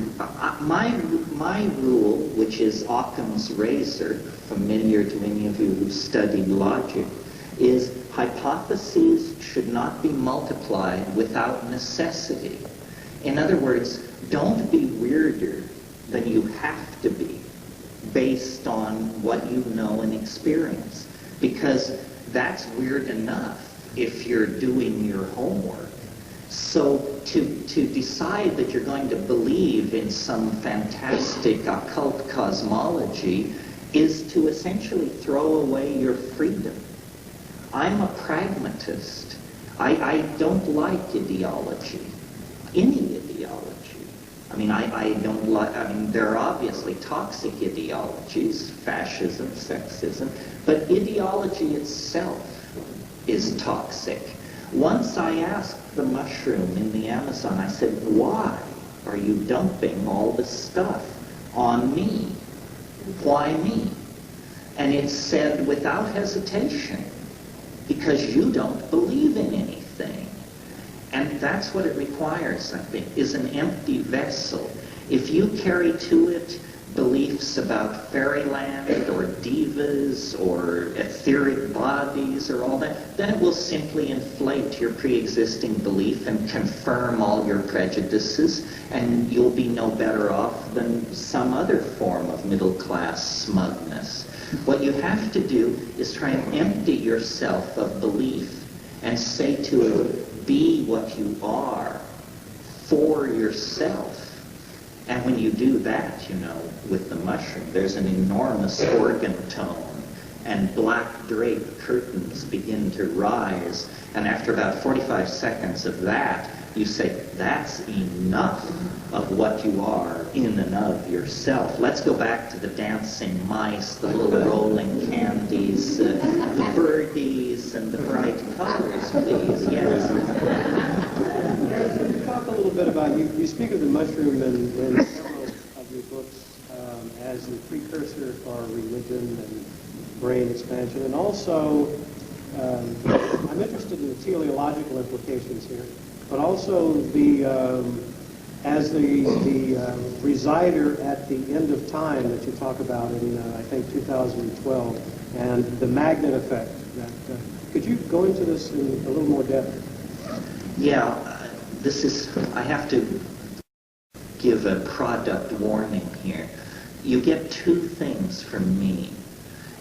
my rule, which is Occam's razor, familiar to any of you who've studied logic, is hypotheses should not be multiplied without necessity. In other words, don't be weirder than you have to be based on what you know and experience, because that's weird enough if you're doing your homework. So to decide that you're going to believe in some fantastic occult cosmology is to essentially throw away your freedom. I'm a pragmatist. I don't like ideology, any ideology. I mean, I don't like, I mean, there are obviously toxic ideologies, fascism, sexism, but ideology itself is toxic. Once I asked the mushroom in the Amazon, I said, why are you dumping all this stuff on me? Why me? And it said without hesitation, because you don't believe in anything. And that's what it requires, I think, is an empty vessel. If you carry to it beliefs about fairyland or divas or etheric bodies or all that, then it will simply inflate your pre-existing belief and confirm all your prejudices, and you'll be no better off than some other form of middle-class smugness. What you have to do is try and empty yourself of belief and say to it, be what you are. for yourself. And when you do that, with the mushroom, there's an enormous organ tone, and black drape curtains begin to rise. And after about 45 seconds of that, you say, that's enough of what you are in and of yourself. Let's go back to the dancing mice, the little rolling candies, the birdies, and the bright colors, please. Yes. Talk a little bit about, you speak of the mushroom in several of your books as the precursor for religion and brain expansion, and also I'm interested in the teleological implications here, but also as the resider at the end of time that you talk about in I think 2012, and the magnet effect. Could you go into this in a little more depth? Yeah, I have to give a product warning here. You get two things from me.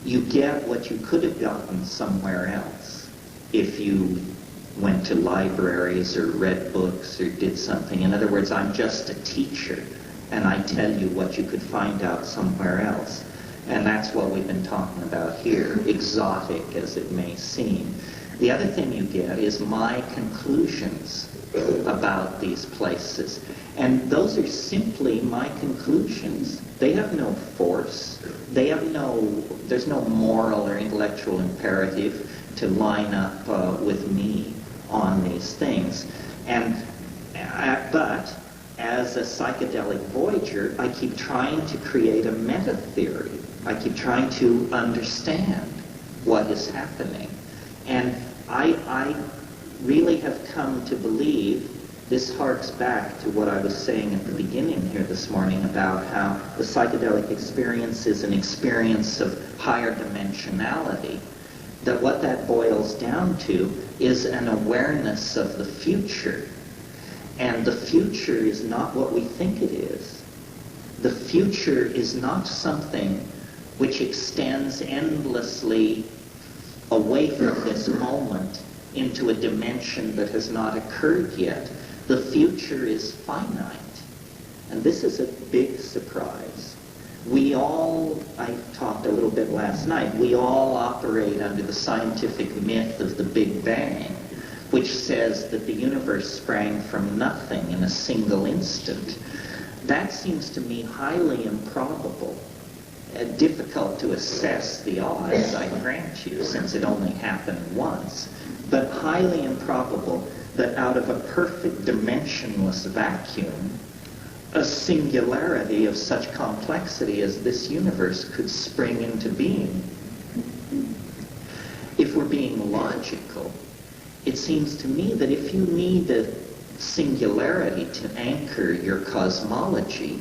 You get what you could have gotten somewhere else if you went to libraries or read books or did something. In other words, I'm just a teacher, and I tell you what you could find out somewhere else. And that's what we've been talking about here, exotic as it may seem. The other thing you get is my conclusions about these places. And those are simply my conclusions. They have no force. There's no moral or intellectual imperative to line up with me on these things. But as a psychedelic voyager, I keep trying to create a meta-theory. I keep trying to understand what is happening. And I really have come to believe, this harks back to what I was saying at the beginning here this morning about how the psychedelic experience is an experience of higher dimensionality, that what that boils down to is an awareness of the future. And the future is not what we think it is. The future is not something which extends endlessly away from this moment into a dimension that has not occurred yet. The future is finite. And this is a big surprise. I talked a little bit last night, we all operate under the scientific myth of the Big Bang, which says that the universe sprang from nothing in a single instant. That seems to me highly improbable. Difficult to assess the odds, I grant you, since it only happened once, but highly improbable that out of a perfect dimensionless vacuum, a singularity of such complexity as this universe could spring into being. If we're being logical, it seems to me that if you need a singularity to anchor your cosmology,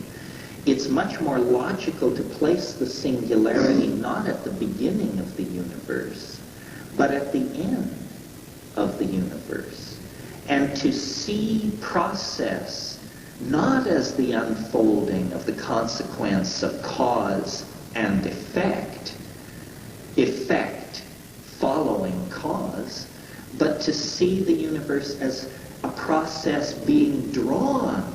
it's much more logical to place the singularity not at the beginning of the universe, but at the end of the universe, and to see process not as the unfolding of the consequence of cause and effect following cause, but to see the universe as a process being drawn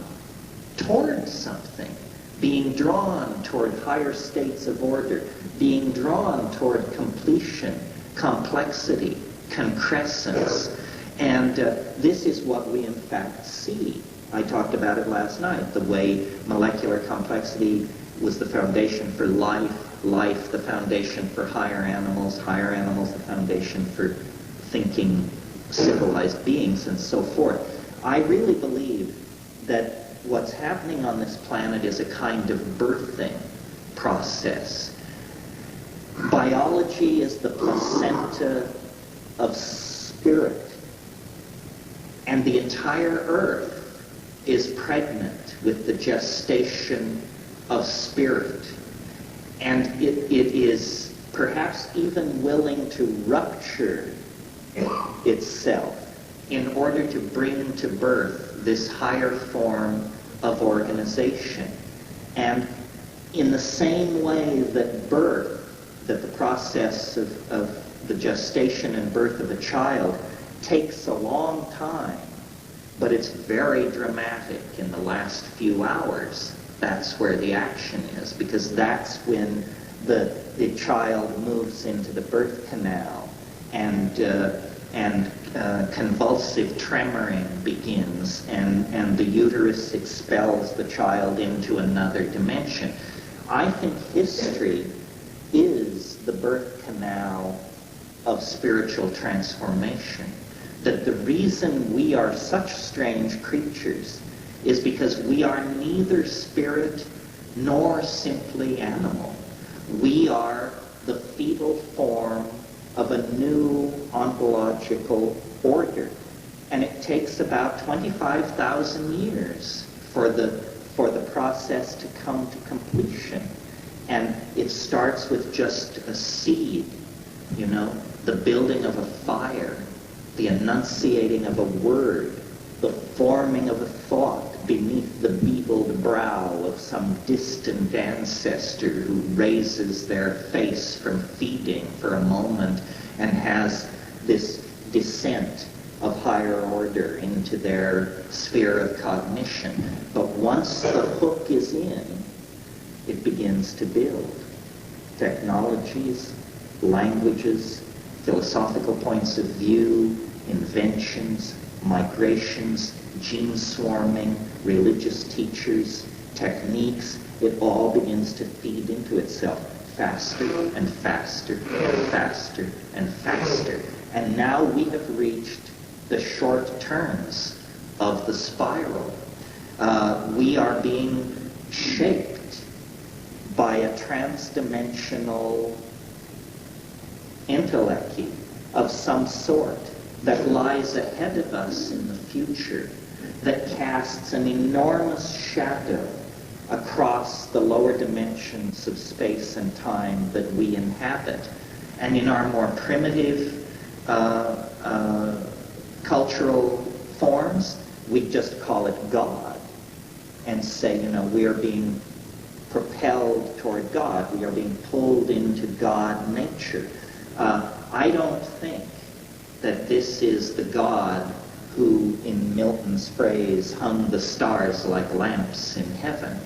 toward something, being drawn toward higher states of order, being drawn toward completion, complexity, concrescence. And this is what we in fact see. I talked about it last night, the way molecular complexity was the foundation for life, life the foundation for higher animals the foundation for thinking civilized beings, and so forth. I really believe that what's happening on this planet is a kind of birthing process. Biology is the placenta of spirit, and the entire earth is pregnant with the gestation of spirit. And it is perhaps even willing to rupture itself in order to bring to birth this higher form of organization. And in the same way that the process of the gestation and birth of a child takes a long time but it's very dramatic in the last few hours. That's where the action is, because that's when the child moves into the birth canal, and convulsive tremoring begins, and the uterus expels the child into another dimension. I think history is the birth canal of spiritual transformation. That the reason we are such strange creatures is because we are neither spirit nor simply animal. We are the fetal form of a new ontological order. And it takes about 25,000 years for the process to come to completion. And it starts with just a seed, the building of a fire, the enunciating of a word, the forming of a thought beneath the beetled brow of some distant ancestor who raises their face from feeding for a moment and has this descent of higher order into their sphere of cognition. But once the hook is in, it begins to build. Technologies, languages, philosophical points of view, inventions, migrations, gene swarming, religious teachers, techniques, it all begins to feed into itself faster and faster and faster and faster. And now we have reached the short turns of the spiral. We are being shaped by a trans-dimensional entelechy of some sort that lies ahead of us in the future, that casts an enormous shadow across the lower dimensions of space and time that we inhabit. And in our more primitive cultural forms, we just call it God and say, we are being propelled toward God. We are being pulled into God nature. I don't think that this is the God who, in Milton's phrase, hung the stars like lamps in heaven.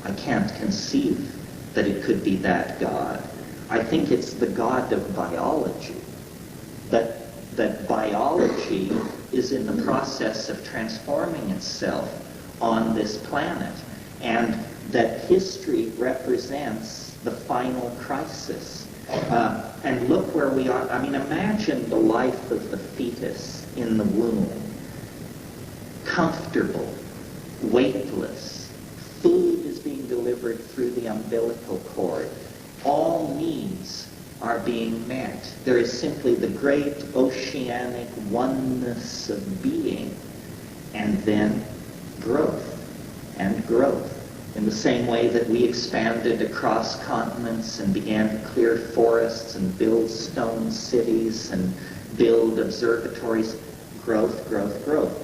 I can't conceive that it could be that God. I think it's the God of biology. That biology is in the process of transforming itself on this planet, and that history represents the final crisis. And look where we are. I mean, imagine the life of the fetus in the womb. Comfortable, weightless. Food is being delivered through the umbilical cord. All needs are being met. There is simply the great oceanic oneness of being, and then growth and growth. In the same way that we expanded across continents and began to clear forests and build stone cities and build observatories, growth, growth, growth.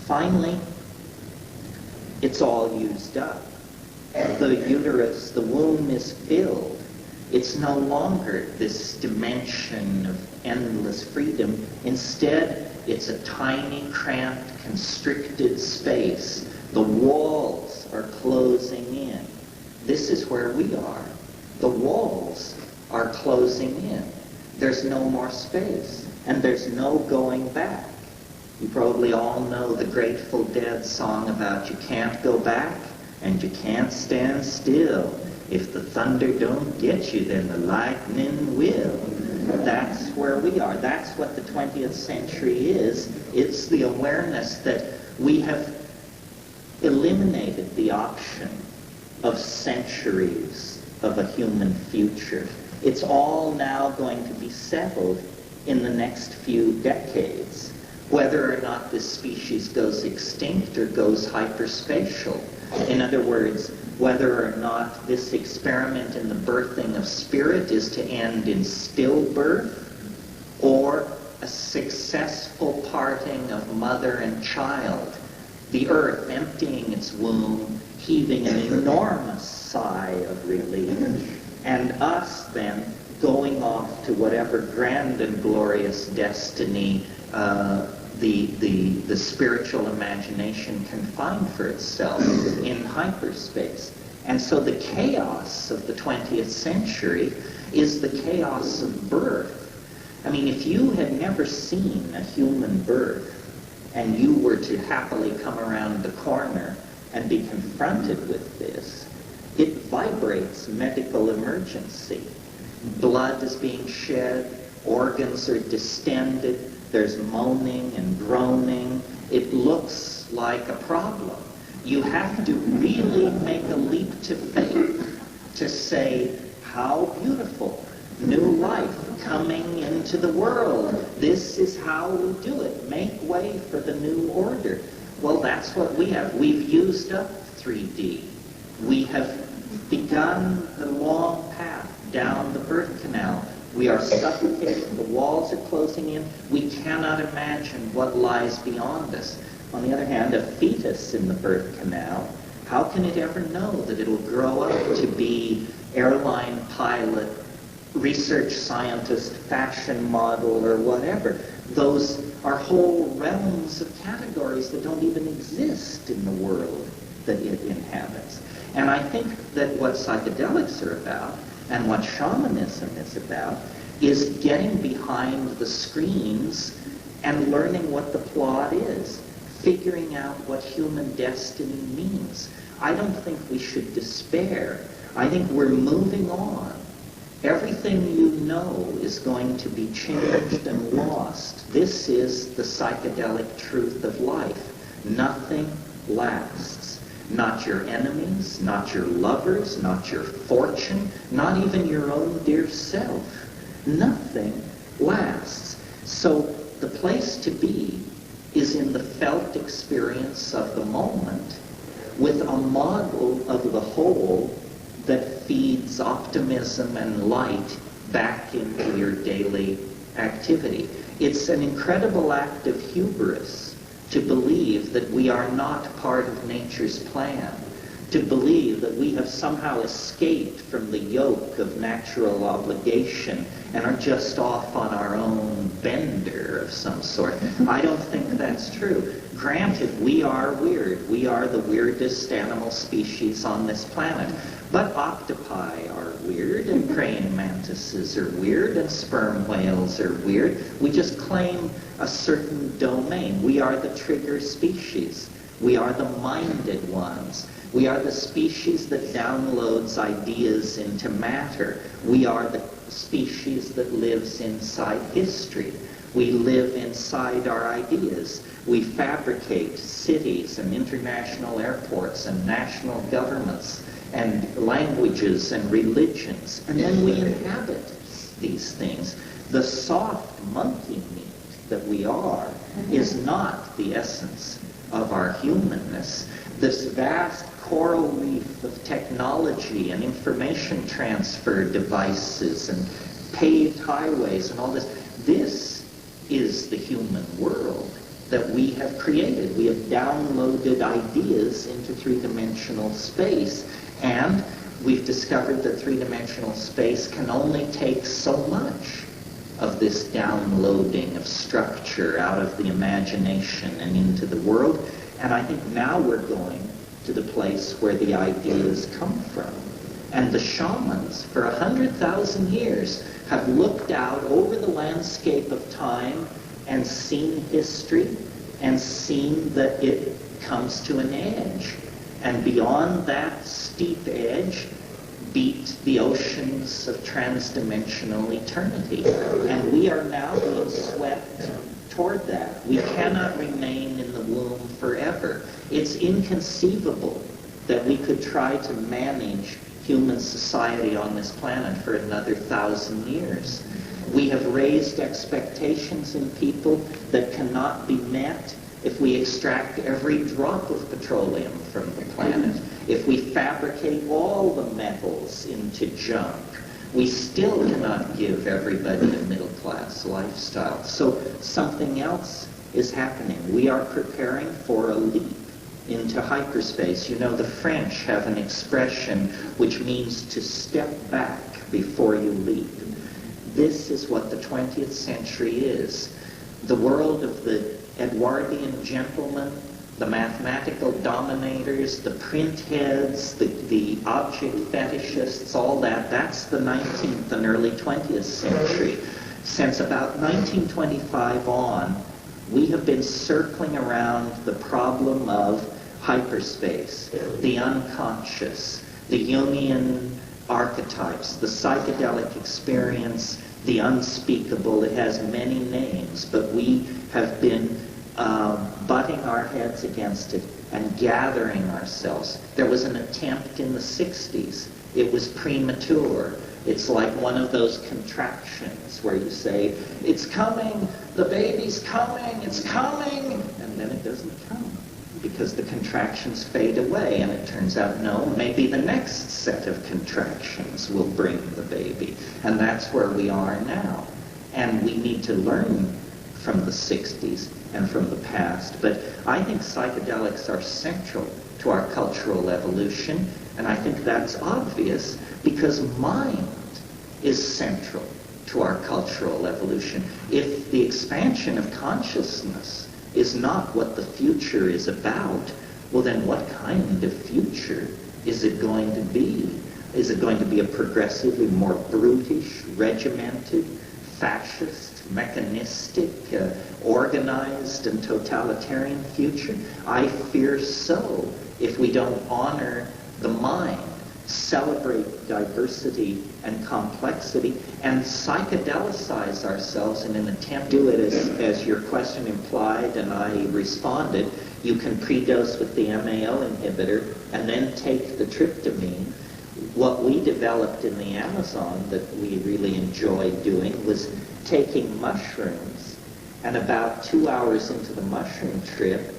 Finally, it's all used up. The uterus, the womb is filled. It's no longer this dimension of endless freedom. Instead, it's a tiny, cramped, constricted space. The walls are closing in. This is where we are. The walls are closing in. There's no more space, and there's no going back. You probably all know the Grateful Dead song about you can't go back and you can't stand still. If the thunder don't get you, then the lightning will. That's where we are. That's what the 20th century is. It's the awareness that we have eliminated the option of centuries of a human future. It's all now going to be settled in the next few decades, whether or not this species goes extinct or goes hyperspatial. In other words, whether or not this experiment in the birthing of spirit is to end in stillbirth or a successful parting of mother and child, the earth emptying its womb, heaving an enormous sigh of relief, and us then going off to whatever grand and glorious destiny the spiritual imagination can find for itself in hyperspace. And so the chaos of the 20th century is the chaos of birth. I mean, if you had never seen a human birth and you were to happily come around the corner and be confronted with this, it vibrates medical emergency. Blood is being shed, organs are distended, there's moaning and groaning. It looks like a problem. You have to really make a leap to faith to say, how beautiful, new life coming into the world. This is how we do it. Make way for the new order. Well, that's what we have. We've used up 3D. We have begun the long path down the birth canal. We are suffocating. The walls are closing in. We cannot imagine what lies beyond us. On the other hand, a fetus in the birth canal, how can it ever know that it will grow up to be airline pilot, research scientist, fashion model, or whatever? Those are whole realms of categories that don't even exist in the world that it inhabits. And I think that what psychedelics are about, and what shamanism is about, is getting behind the screens and learning what the plot is, figuring out what human destiny means. I don't think we should despair. I think we're moving on. Everything you know is going to be changed and lost. This is the psychedelic truth of life. Nothing lasts. Not your enemies, not your lovers, not your fortune, not even your own dear self. Nothing lasts. So the place to be is in the felt experience of the moment with a model of the whole that feeds optimism and light back into your daily activity. It's an incredible act of hubris to believe that we are not part of nature's plan, to believe that we have somehow escaped from the yoke of natural obligation and are just off on our own bender of some sort. I don't think that's true. Granted, we are weird. We are the weirdest animal species on this planet. But octopi are weird, and praying mantises are weird, and sperm whales are weird. We just claim a certain domain. We are the trigger species. We are the minded ones. We are the species that downloads ideas into matter. We are the species that lives inside history. We live inside our ideas. We fabricate cities and international airports and national governments and languages and religions. And then we inhabit these things. The soft monkey meat that we are is not the essence of our humanness. This vast coral reef of technology and information transfer devices and paved highways and all this, this is the human world that we have created. We have downloaded ideas into three-dimensional space, and we've discovered that three-dimensional space can only take so much of this downloading of structure out of the imagination and into the world. And I think now we're going to the place where the ideas come from. And the shamans, for 100,000 years, have looked out over the landscape of time and seen history and seen that it comes to an edge. And beyond that steep edge beat the oceans of transdimensional eternity. And we are now being swept toward that. We cannot remain in the womb forever. It's inconceivable that we could try to manage human society on this planet for another 1,000 years. We have raised expectations in people that cannot be met if we extract every drop of petroleum from the planet, if we fabricate all the metals into junk. We still cannot give everybody a middle-class lifestyle. So something else is happening. We are preparing for a leap into hyperspace. You know, the French have an expression which means to step back before you leap. This is what the 20th century is. The world of the Edwardian gentlemen, the mathematical dominators, the print heads, the object fetishists, all that, that's the 19th and early 20th century. Since about 1925 on, we have been circling around the problem of hyperspace, the unconscious, the Jungian archetypes, the psychedelic experience, the unspeakable. It has many names, but we have been butting our heads against it and gathering ourselves. There was an attempt in the 60s. It was premature. It's like one of those contractions where you say, it's coming, the baby's coming, it's coming, and then it doesn't come because the contractions fade away, and it turns out, no, maybe the next set of contractions will bring the baby. And that's where we are now. And we need to learn from the 60s and from the past. But I think psychedelics are central to our cultural evolution, and I think that's obvious because mind is central to our cultural evolution. If the expansion of consciousness is not what the future is about, well then what kind of future is it going to be? Is it going to be a progressively more brutish, regimented, fascist, mechanistic, organized and totalitarian future? I fear so, if we don't honor the mind, celebrate diversity and complexity, and psychedelicize ourselves in an attempt to do it as your question implied and I responded. You can predose with the MAO inhibitor and then take the tryptamine. What we developed in the Amazon that we really enjoyed doing was taking mushrooms and about 2 hours into the mushroom trip,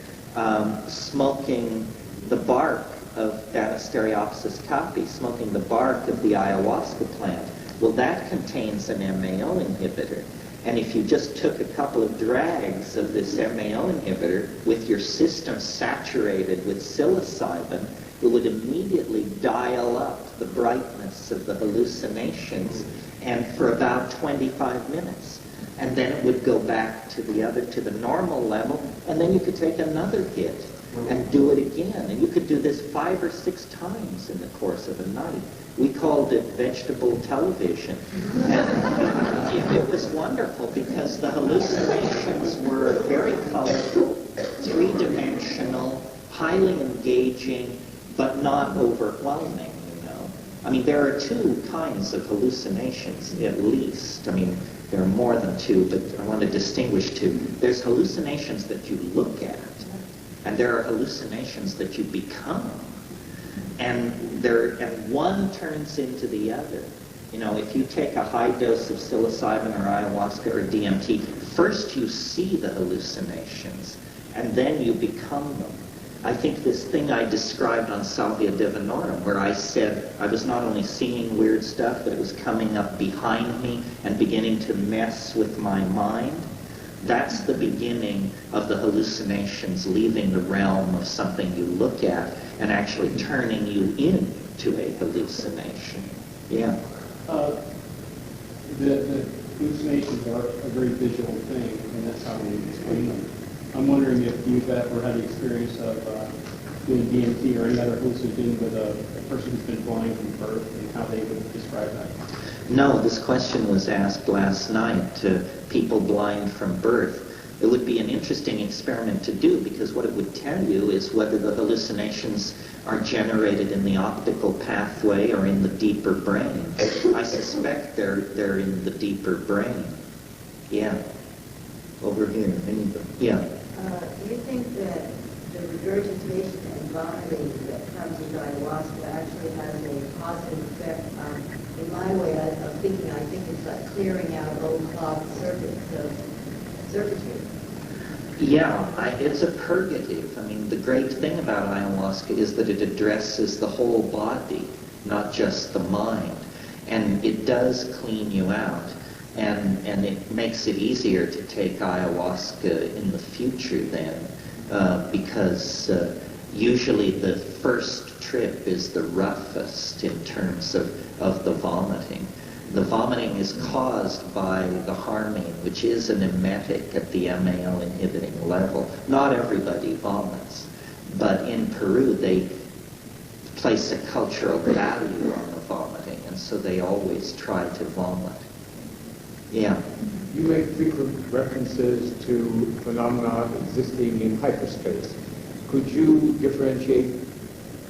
smoking the bark of Banisteriopsis caapi, smoking the bark of the ayahuasca plant. Well, that contains an MAO inhibitor. And if you just took a couple of drags of this MAO inhibitor with your system saturated with psilocybin, it would immediately dial up the brightness of the hallucinations, and for about 25 minutes. And then it would go back to the normal level, and then you could take another hit and do it again. And you could do this 5 or 6 times in the course of a night. We called it vegetable television. And it was wonderful because the hallucinations were very colorful, 3-dimensional, highly engaging, but not overwhelming, you know. I mean, there are 2 kinds of hallucinations, at least. I mean, there are more than 2, but I want to distinguish 2. There's hallucinations that you look at, and there are hallucinations that you become. And one turns into the other. You know, if you take a high dose of psilocybin or ayahuasca or DMT, first you see the hallucinations, and then you become them. I think this thing I described on Salvia Divinorum, where I said I was not only seeing weird stuff, but it was coming up behind me and beginning to mess with my mind, that's the beginning of the hallucinations leaving the realm of something you look at and actually turning you into a hallucination. Yeah. The hallucinations are a very visual thing, and that's how we explain them. I'm wondering if you've ever had the experience of doing DMT or any other hallucinogen with a person who's been blind from birth, and how they would describe that. No, this question was asked last night to people blind from birth. It would be an interesting experiment to do, because what it would tell you is whether the hallucinations are generated in the optical pathway or in the deeper brain. I suspect they're in the deeper brain. Yeah. Over here. Yeah. Do you think that the regurgitation and vomiting that comes with ayahuasca actually has a positive effect on, in my way of thinking, I think it's like clearing out old clogged circuits of circuitry? Yeah, it's a purgative. I mean, the great thing about ayahuasca is that it addresses the whole body, not just the mind. And it does clean you out. And it makes it easier to take ayahuasca in the future then, because usually the first trip is the roughest in terms of the vomiting. The vomiting is caused by the harmine, which is an emetic at the MAO inhibiting level. Not everybody vomits, but in Peru they place a cultural value on the vomiting, and so they always try to vomit. Yeah. You make frequent references to phenomena existing in hyperspace. Could you differentiate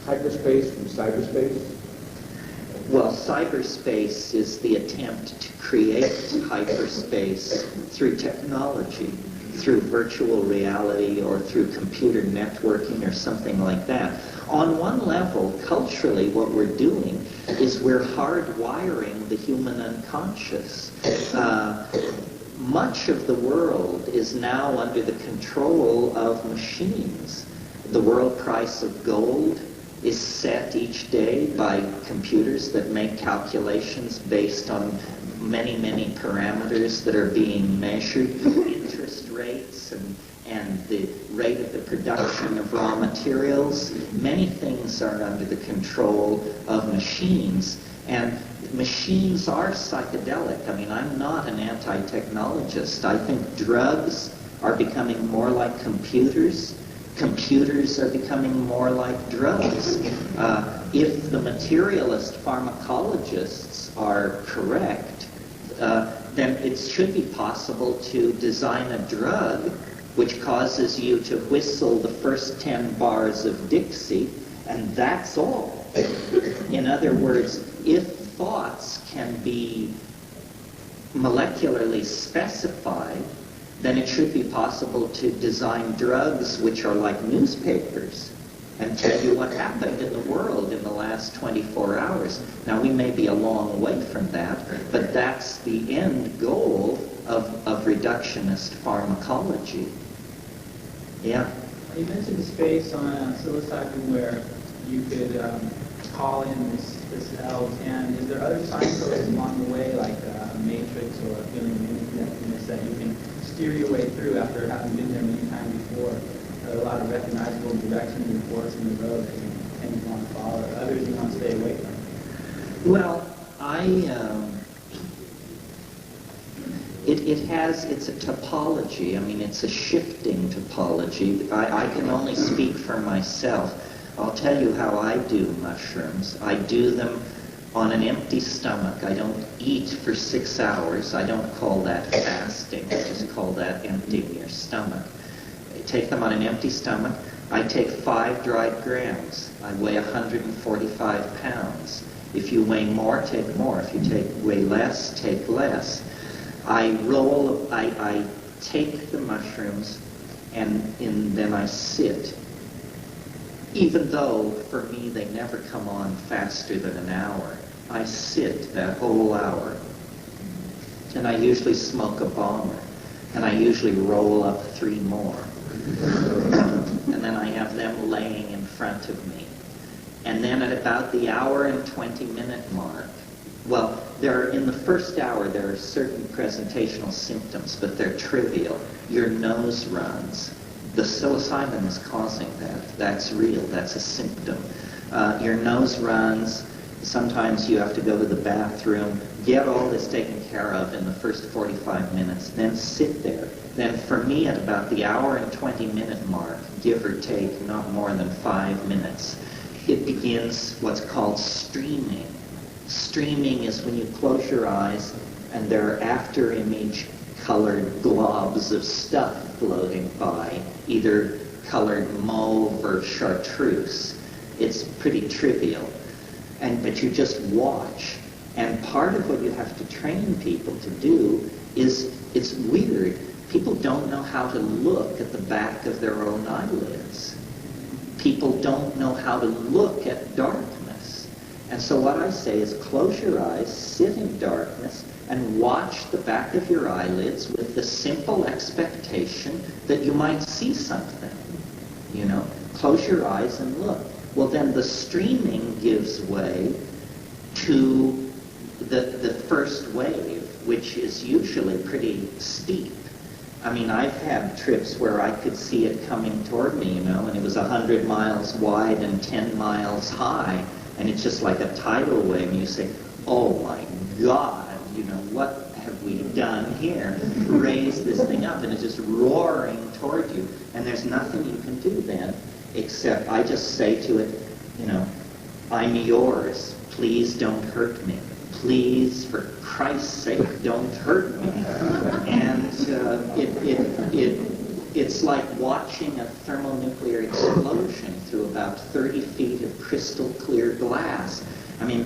hyperspace from cyberspace? Well, cyberspace is the attempt to create hyperspace through technology, through virtual reality or through computer networking or something like that. On one level, culturally, what we're doing is we're hardwiring the human unconscious. Much of the world is now under the control of machines. The world price of gold is set each day by computers that make calculations based on many, many parameters that are being measured, interest rates and the rate of the production of raw materials. Many things are under the control of machines, and machines are psychedelic. I mean, I'm not an anti-technologist. I think drugs are becoming more like computers. Computers are becoming more like drugs. If the materialist pharmacologists are correct, then it should be possible to design a drug which causes you to whistle the first 10 bars of Dixie, and that's all. In other words, if thoughts can be molecularly specified, then it should be possible to design drugs which are like newspapers and tell you what happened in the world in the last 24 hours. Now, we may be a long way from that, but that's the end goal of reductionist pharmacology. Yeah? You mentioned space on psilocybin where you could call in this L, and is there other signposts along the way, like a matrix or a feeling of emptiness that you can steer your way through after having been there many times before? Are there a lot of recognizable directions and forks in the road that you want to follow, or others you want to stay away from? Well, it's a topology. I mean, it's a shifting topology. I can only speak for myself. I'll tell you how I do mushrooms. I do them on an empty stomach. I don't eat for 6 hours. I don't call that fasting. I just call that emptying your stomach. I take them on an empty stomach. I take 5 dried grams. I weigh 145 pounds. If you weigh more, take more. If you weigh less, take less. I take the mushrooms and then I sit. Even though, for me, they never come on faster than an hour. I sit that whole hour. And I usually smoke a bomber. And I usually roll up 3 more. And then I have them laying in front of me. And then at about the hour and 20-minute mark, well, in the first hour, there are certain presentational symptoms, but they're trivial. Your nose runs. The psilocybin is causing that. That's real. That's a symptom. Your nose runs. Sometimes you have to go to the bathroom. Get all this taken care of in the first 45 minutes. Then sit there. Then for me, at about the hour and 20-minute mark, give or take, not more than 5 minutes, it begins what's called streaming. Streaming is when you close your eyes and there are after-image colored globs of stuff floating by, either colored mauve or chartreuse. It's pretty trivial. But you just watch. And part of what you have to train people to do is, it's weird, people don't know how to look at the back of their own eyelids. People don't know how to look at darkness. And so what I say is close your eyes, sit in darkness, and watch the back of your eyelids with the simple expectation that you might see something. You know, close your eyes and look. Well, then the streaming gives way to the first wave, which is usually pretty steep. I mean, I've had trips where I could see it coming toward me, you know, and it was 100 miles wide and 10 miles high, and it's just like a tidal wave, and you say, oh my God, what have we done here? Raise this thing up, and it's just roaring toward you. And there's nothing you can do then, except I just say to it, I'm yours. Please don't hurt me. Please, for Christ's sake, don't hurt me. And it's like watching a thermonuclear explosion through about 30 feet of crystal clear glass. I mean,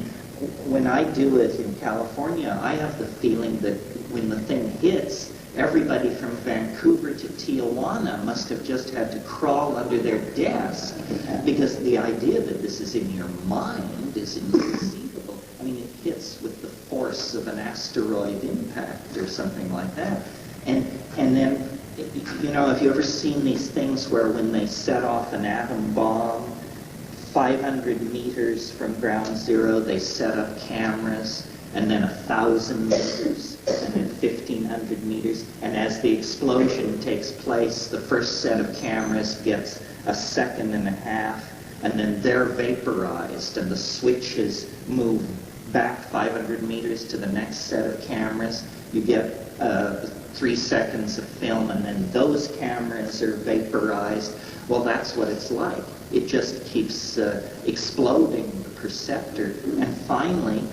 when I do it in California, I have the feeling that when the thing hits, everybody from Vancouver to Tijuana must have just had to crawl under their desk, because the idea that this is in your mind is inconceivable. I mean, it hits with the force of an asteroid impact or something like that. And then, have you ever seen these things where when they set off an atom bomb, 500 meters from ground zero, they set up cameras, and then 1,000 meters, and then 1,500 meters, and as the explosion takes place, the first set of cameras gets a second and a half, and then they're vaporized, and the switches move back 500 meters to the next set of cameras. You get 3 seconds of film, and then those cameras are vaporized. Well, that's what it's like. It just keeps exploding the perceptor, and finally,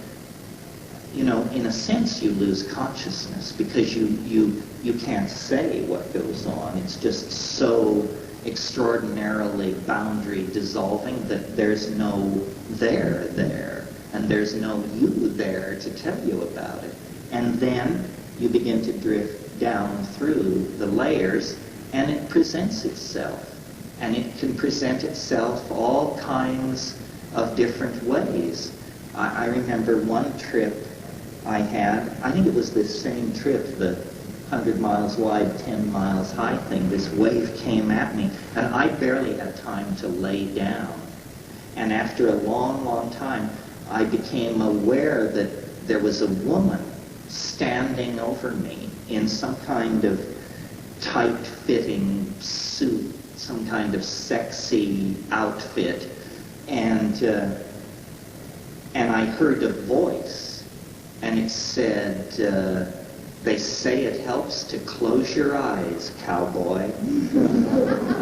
in a sense, you lose consciousness, because you can't say what goes on. It's just so extraordinarily boundary dissolving that there's no there, and there's no you there to tell you about it. And then you begin to drift down through the layers, and it presents itself. And it can present itself all kinds of different ways. I remember one trip I had, I think it was this same trip, the 100 miles wide, 10 miles high thing. This wave came at me, and I barely had time to lay down. And after a long, long time, I became aware that there was a woman standing over me in some kind of tight-fitting suit, some kind of sexy outfit, and I heard a voice, and it said, "They say it helps to close your eyes, cowboy."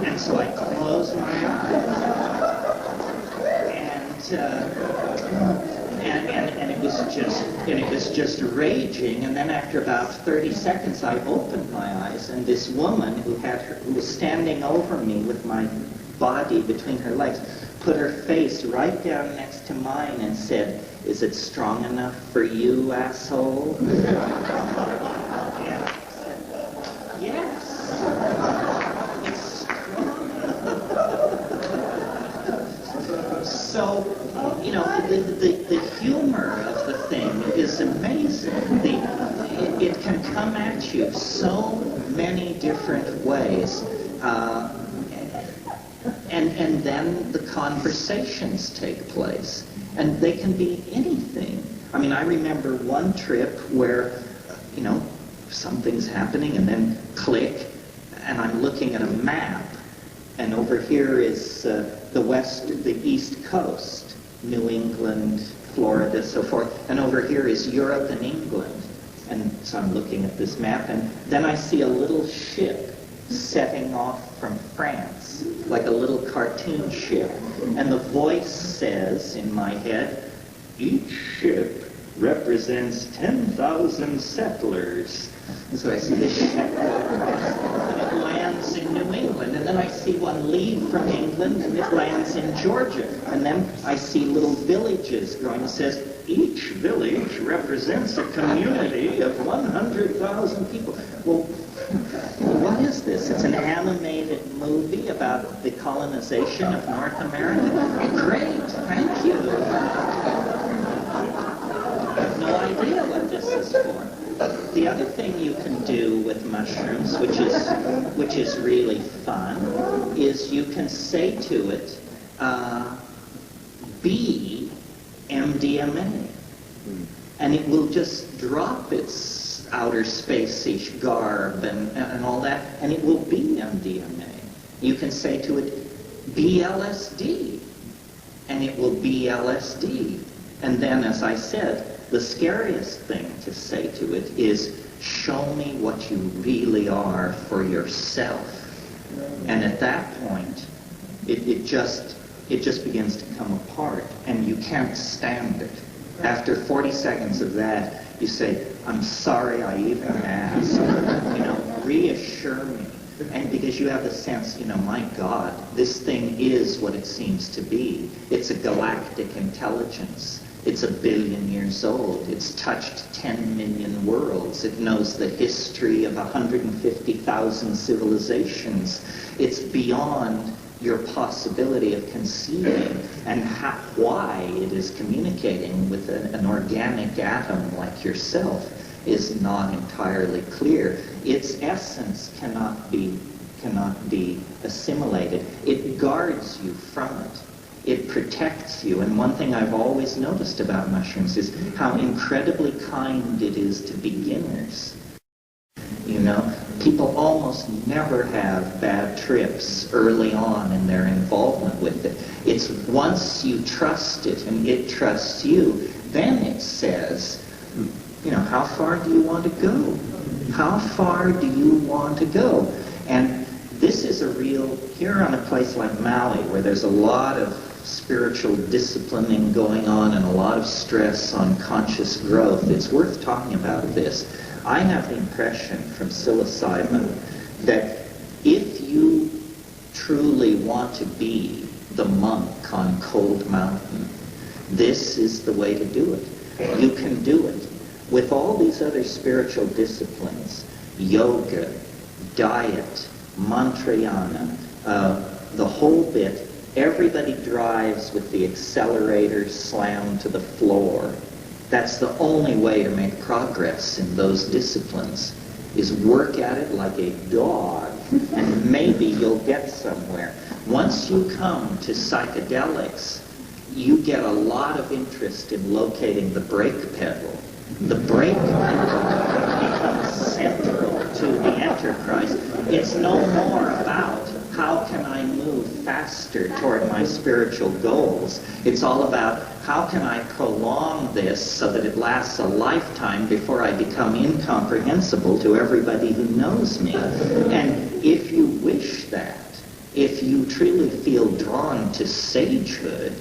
And so I closed my eyes, and it was just raging. And then after about 30 seconds, I opened my eyes, and this woman who was standing over me with my body between her legs put her face right down next to mine and said, "Is it strong enough for you, asshole?" And I said, "Yes, it's strong." So, the humor of the thing is amazing. It can come at you so many different ways. And then the conversations take place. And they can be anything. I mean, I remember one trip where, something's happening, and then click, and I'm looking at a map, and over here is the East Coast, New England, Florida, so forth, and over here is Europe and England. And so I'm looking at this map, and then I see a little ship setting off from France, like a little cartoon ship. And the voice says in my head, "Each ship represents 10,000 settlers." And so I see this ship, and it lands in New England. And then I see one leave from England, and it lands in Georgia. And then I see little villages growing. It says, "Each village represents a community of 100,000 people." Well, what is this? It's an animated movie about the colonization of North America? Great, thank you. I have no idea what this is for. The other thing you can do with mushrooms, which is really fun, is you can say to it, "Be MDMA," and it will just drop its outer space-ish garb and all that, and it will be MDMA. You can say to it, "Be LSD," and it will be LSD. And then, as I said, the scariest thing to say to it is, show me what you really are for yourself. And at that point, it just begins to come apart, and you can't stand it. After 40 seconds of that, you say, I'm sorry I even asked. Reassure me. And because you have the sense, my God, this thing is what it seems to be. It's a galactic intelligence. It's 1 billion years old. It's touched 10 million worlds. It knows the history of 150,000 civilizations. It's beyond your possibility of conceiving, and why it is communicating with an organic atom like yourself is not entirely clear. Its essence cannot be assimilated. It guards you from it. It protects you. And one thing I've always noticed about mushrooms is how incredibly kind it is to beginners. People almost never have bad trips early on in their involvement with it. It's once you trust it and it trusts you, then it says, how far do you want to go? How far do you want to go? And this is here on a place like Maui, where there's a lot of spiritual disciplining going on and a lot of stress on conscious growth, it's worth talking about this. I have the impression from psilocybin that if you truly want to be the monk on Cold Mountain, this is the way to do it. You can do it. With all these other spiritual disciplines, yoga, diet, mantrayana, the whole bit, everybody drives with the accelerator slammed to the floor. That's the only way to make progress in those disciplines, is work at it like a dog, and maybe you'll get somewhere. Once you come to psychedelics, you get a lot of interest in locating the brake pedal. The brake pedal becomes central to the enterprise. It's no more about how can I move faster toward my spiritual goals. It's all about how can I prolong this so that it lasts a lifetime before I become incomprehensible to everybody who knows me. And if you wish that, if you truly feel drawn to sagehood,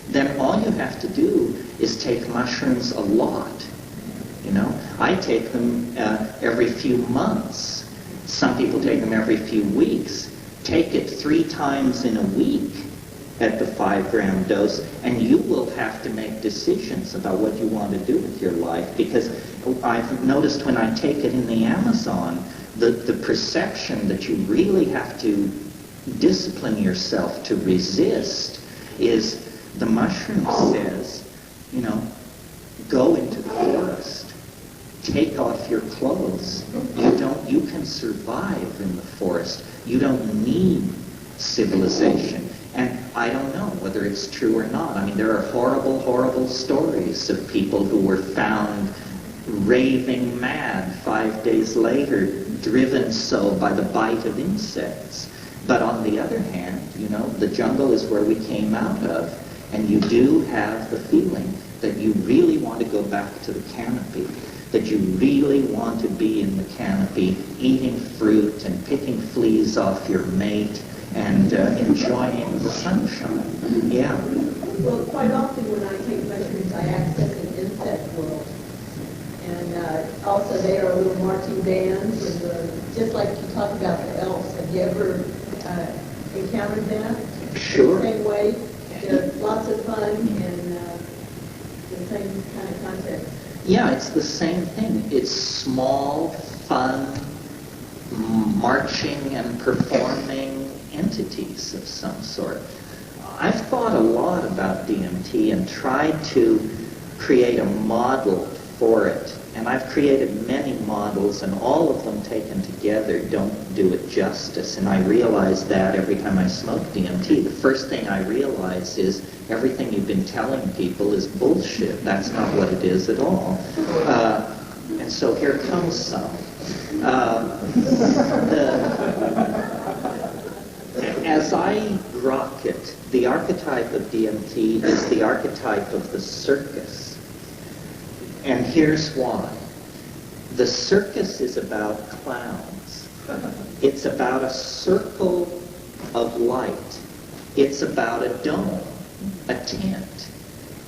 then all you have to do is take mushrooms a lot. I take them every few months. Some people take them every few weeks. Take it 3 times in a week at the 5-gram dose, and you will have to make decisions about what you want to do with your life. Because I've noticed when I take it in the Amazon, the perception that you really have to discipline yourself to resist is the mushroom says, go into the forest. Take off your clothes. You can survive in the forest. You don't need civilization. And I don't know whether it's true or not. I mean, there are horrible, horrible stories of people who were found raving mad 5 days later, driven so by the bite of insects. But on the other hand, the jungle is where we came out of, and you do have the feeling that you really want to go back to the canopy, that you really want to be in the canopy, eating fruit and picking fleas off your mate and enjoying the sunshine. Yeah. Well, quite often when I take mushrooms, I access an insect world. And also they are little marching bands, and just like you talk about the elves. Have you ever encountered that? Sure. The same way. They're lots of fun and the same kind of context. Yeah, it's the same thing. It's small, fun, marching and performing entities of some sort. I've thought a lot about DMT and tried to create a model for it. And I've created many models, and all of them taken together don't do it justice. And I realize that every time I smoke DMT. The first thing I realize is everything you've been telling people is bullshit. That's not what it is at all. And so here comes some. As I grok it, the archetype of DMT is the archetype of the circus. And here's why. The circus is about clowns. It's about a circle of light. It's about a dome, a tent.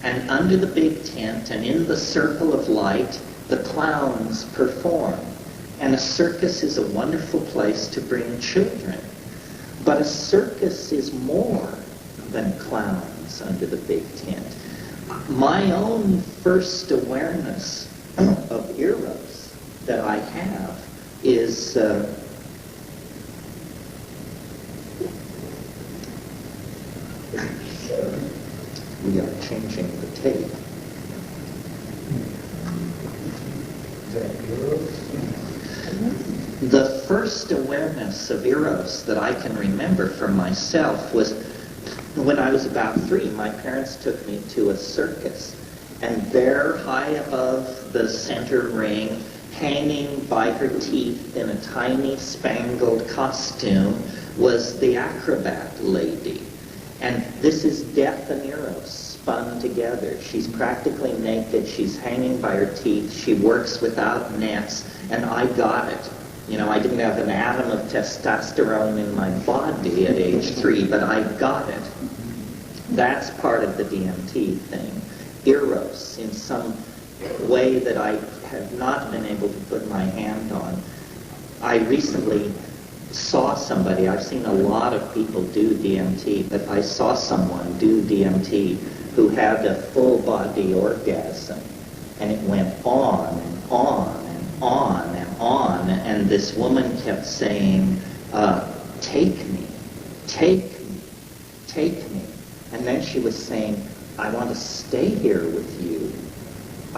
And under the big tent and in the circle of light, the clowns perform. And a circus is a wonderful place to bring children. But a circus is more than clowns under the big tent. My own first awareness of Eros that I have is we are changing the tape. The first awareness of Eros that I can remember for myself was when I was about 3. My parents took me to a circus, and there, high above the center ring, hanging by her teeth in a tiny spangled costume, was the acrobat lady. And this is Death and Eros spun together. She's practically naked. She's hanging by her teeth. She works without nets, and I got it. You know, I didn't have an atom of testosterone in my body at age 3, but I got it. That's part of the DMT thing. Eros, in some way that I have not been able to put my hand on. I recently saw somebody, I've seen a lot of people do DMT, but I saw someone do DMT who had a full body orgasm, and it went on and on and on and on, and this woman kept saying, take me, take me, take me. And then she was saying, I want to stay here with you.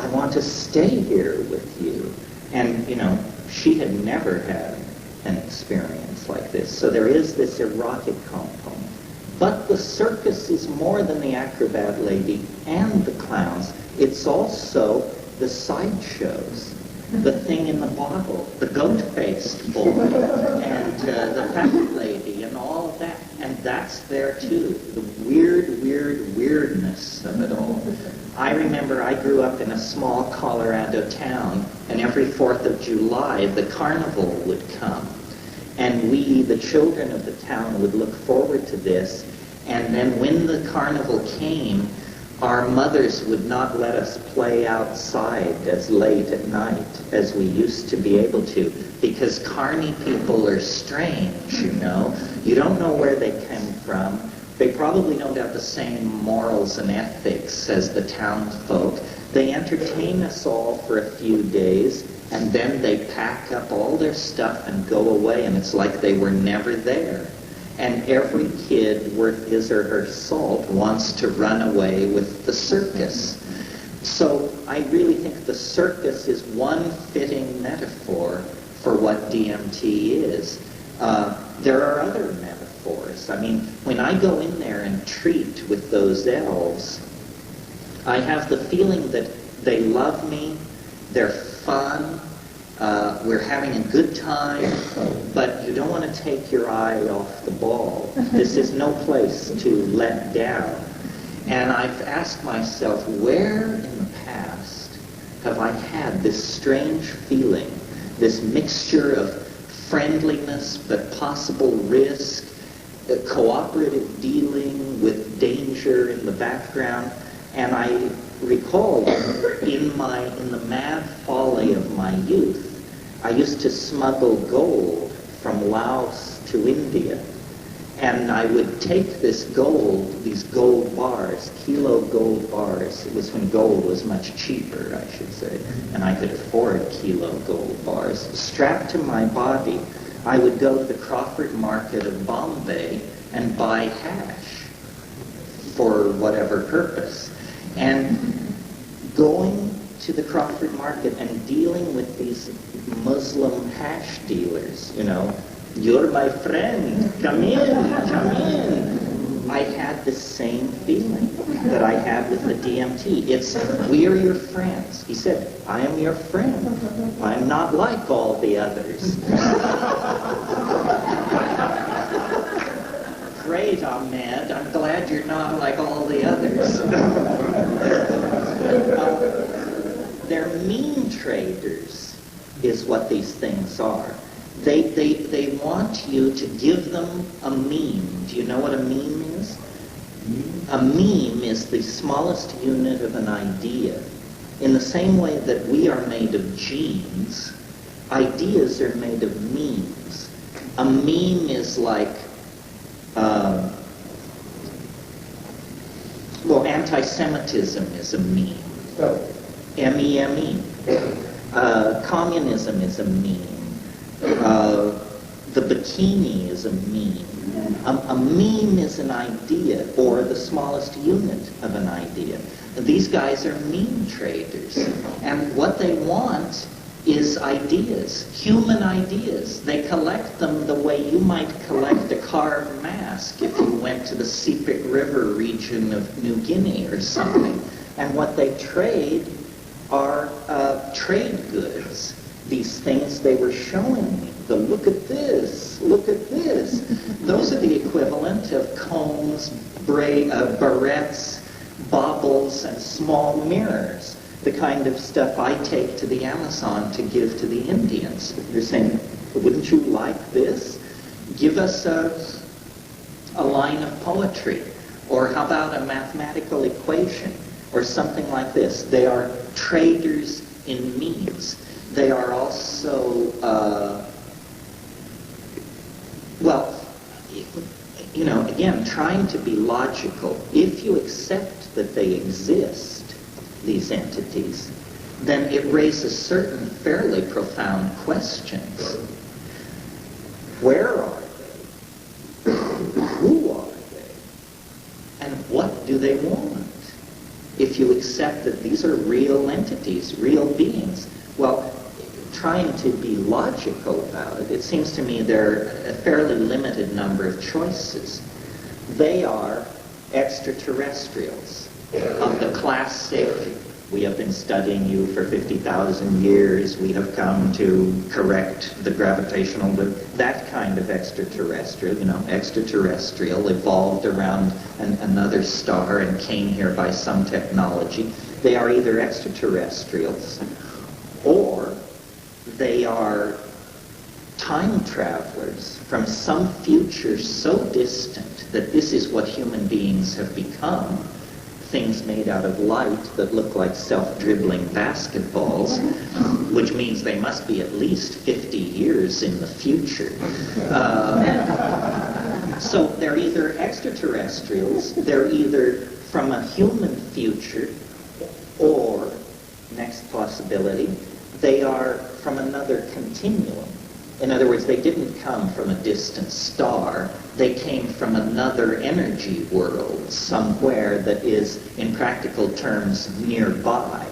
I want to stay here with you. And, you know, she had never had an experience like this. So there is this erotic component. But the circus is more than the acrobat lady and the clowns. It's also the sideshows. The thing in the bottle, the goat-faced boy, and the fat lady, and all of that. And that's there too, the weirdness of it all. I remember I grew up in a small Colorado town, and every 4th of July, the carnival would come. And we, the children of the town, would look forward to this. And then when the carnival came, our mothers would not let us play outside as late at night as we used to be able to, because carny people are strange, you know. You don't know where they came from. They probably don't have the same morals and ethics as the townfolk. They entertain us all for a few days, and then they pack up all their stuff and go away, and it's like they were never there. And every kid worth his or her salt wants to run away with the circus. So I really think the circus is one fitting metaphor for what DMT is. There are other metaphors. I mean, when I go in there and treat with those elves, I have the feeling that they love me, they're fun, we're having a good time, but you don't want to take your eye off the ball. This is no place to let down. And I've asked myself, where in the past have I had this strange feeling, this mixture of friendliness but possible risk, cooperative dealing with danger in the background? And I recall in the mad folly of my youth, I used to smuggle gold from Laos to India. And I would take this gold, these gold bars, kilo gold bars. It was when gold was much cheaper, I should say, and I could afford kilo gold bars. Strapped to my body, I would go to the Crawford Market of Bombay and buy hash for whatever purpose. And going to the Crawford Market and dealing with these Muslim hash dealers, you know, you're my friend, come in. I had the same feeling that I had with the DMT. It's, we are your friends. He said, I am your friend. I'm not like all the others. Great, Ahmed. I'm glad you're not like all the others. they're mean traders, is what these things are. They want you to give them a meme. Do you know what a meme is? A meme is the smallest unit of an idea. In the same way that we are made of genes, ideas are made of memes. A meme is like, anti-Semitism is a meme. M-E-M-E. Communism is a meme. The bikini is a meme. A meme is an idea, or the smallest unit of an idea. These guys are meme traders. And what they want is ideas, human ideas. They collect them the way you might collect a carved mask if you went to the Sepik River region of New Guinea or something. And what they trade are trade goods. These things they were showing me. Look at this, look at this. Those are the equivalent of combs, barrettes, baubles, and small mirrors. The kind of stuff I take to the Amazon to give to the Indians. They're saying, wouldn't you like this? Give us a line of poetry. Or how about a mathematical equation? Or something like this. They are traders in memes. They are also, again, trying to be logical. If you accept that they exist, these entities, then it raises certain fairly profound questions. Where are they? Who are they? And what do they want? If you accept that these are real entities, real beings, well, trying to be logical about it, it seems to me there are a fairly limited number of choices. They are extraterrestrials of the classic, we have been studying you for 50,000 years, we have come to correct the gravitational loop, that kind of extraterrestrial, extraterrestrial, evolved around another star and came here by some technology. They are either extraterrestrials or they are time travelers from some future so distant that this is what human beings have become, things made out of light that look like self-dribbling basketballs, which means they must be at least 50 years in the future. So they're either extraterrestrials, they're either from a human future, or, next possibility, they are from another continuum. In other words, they didn't come from a distant star. They came from another energy world, somewhere that is, in practical terms, nearby.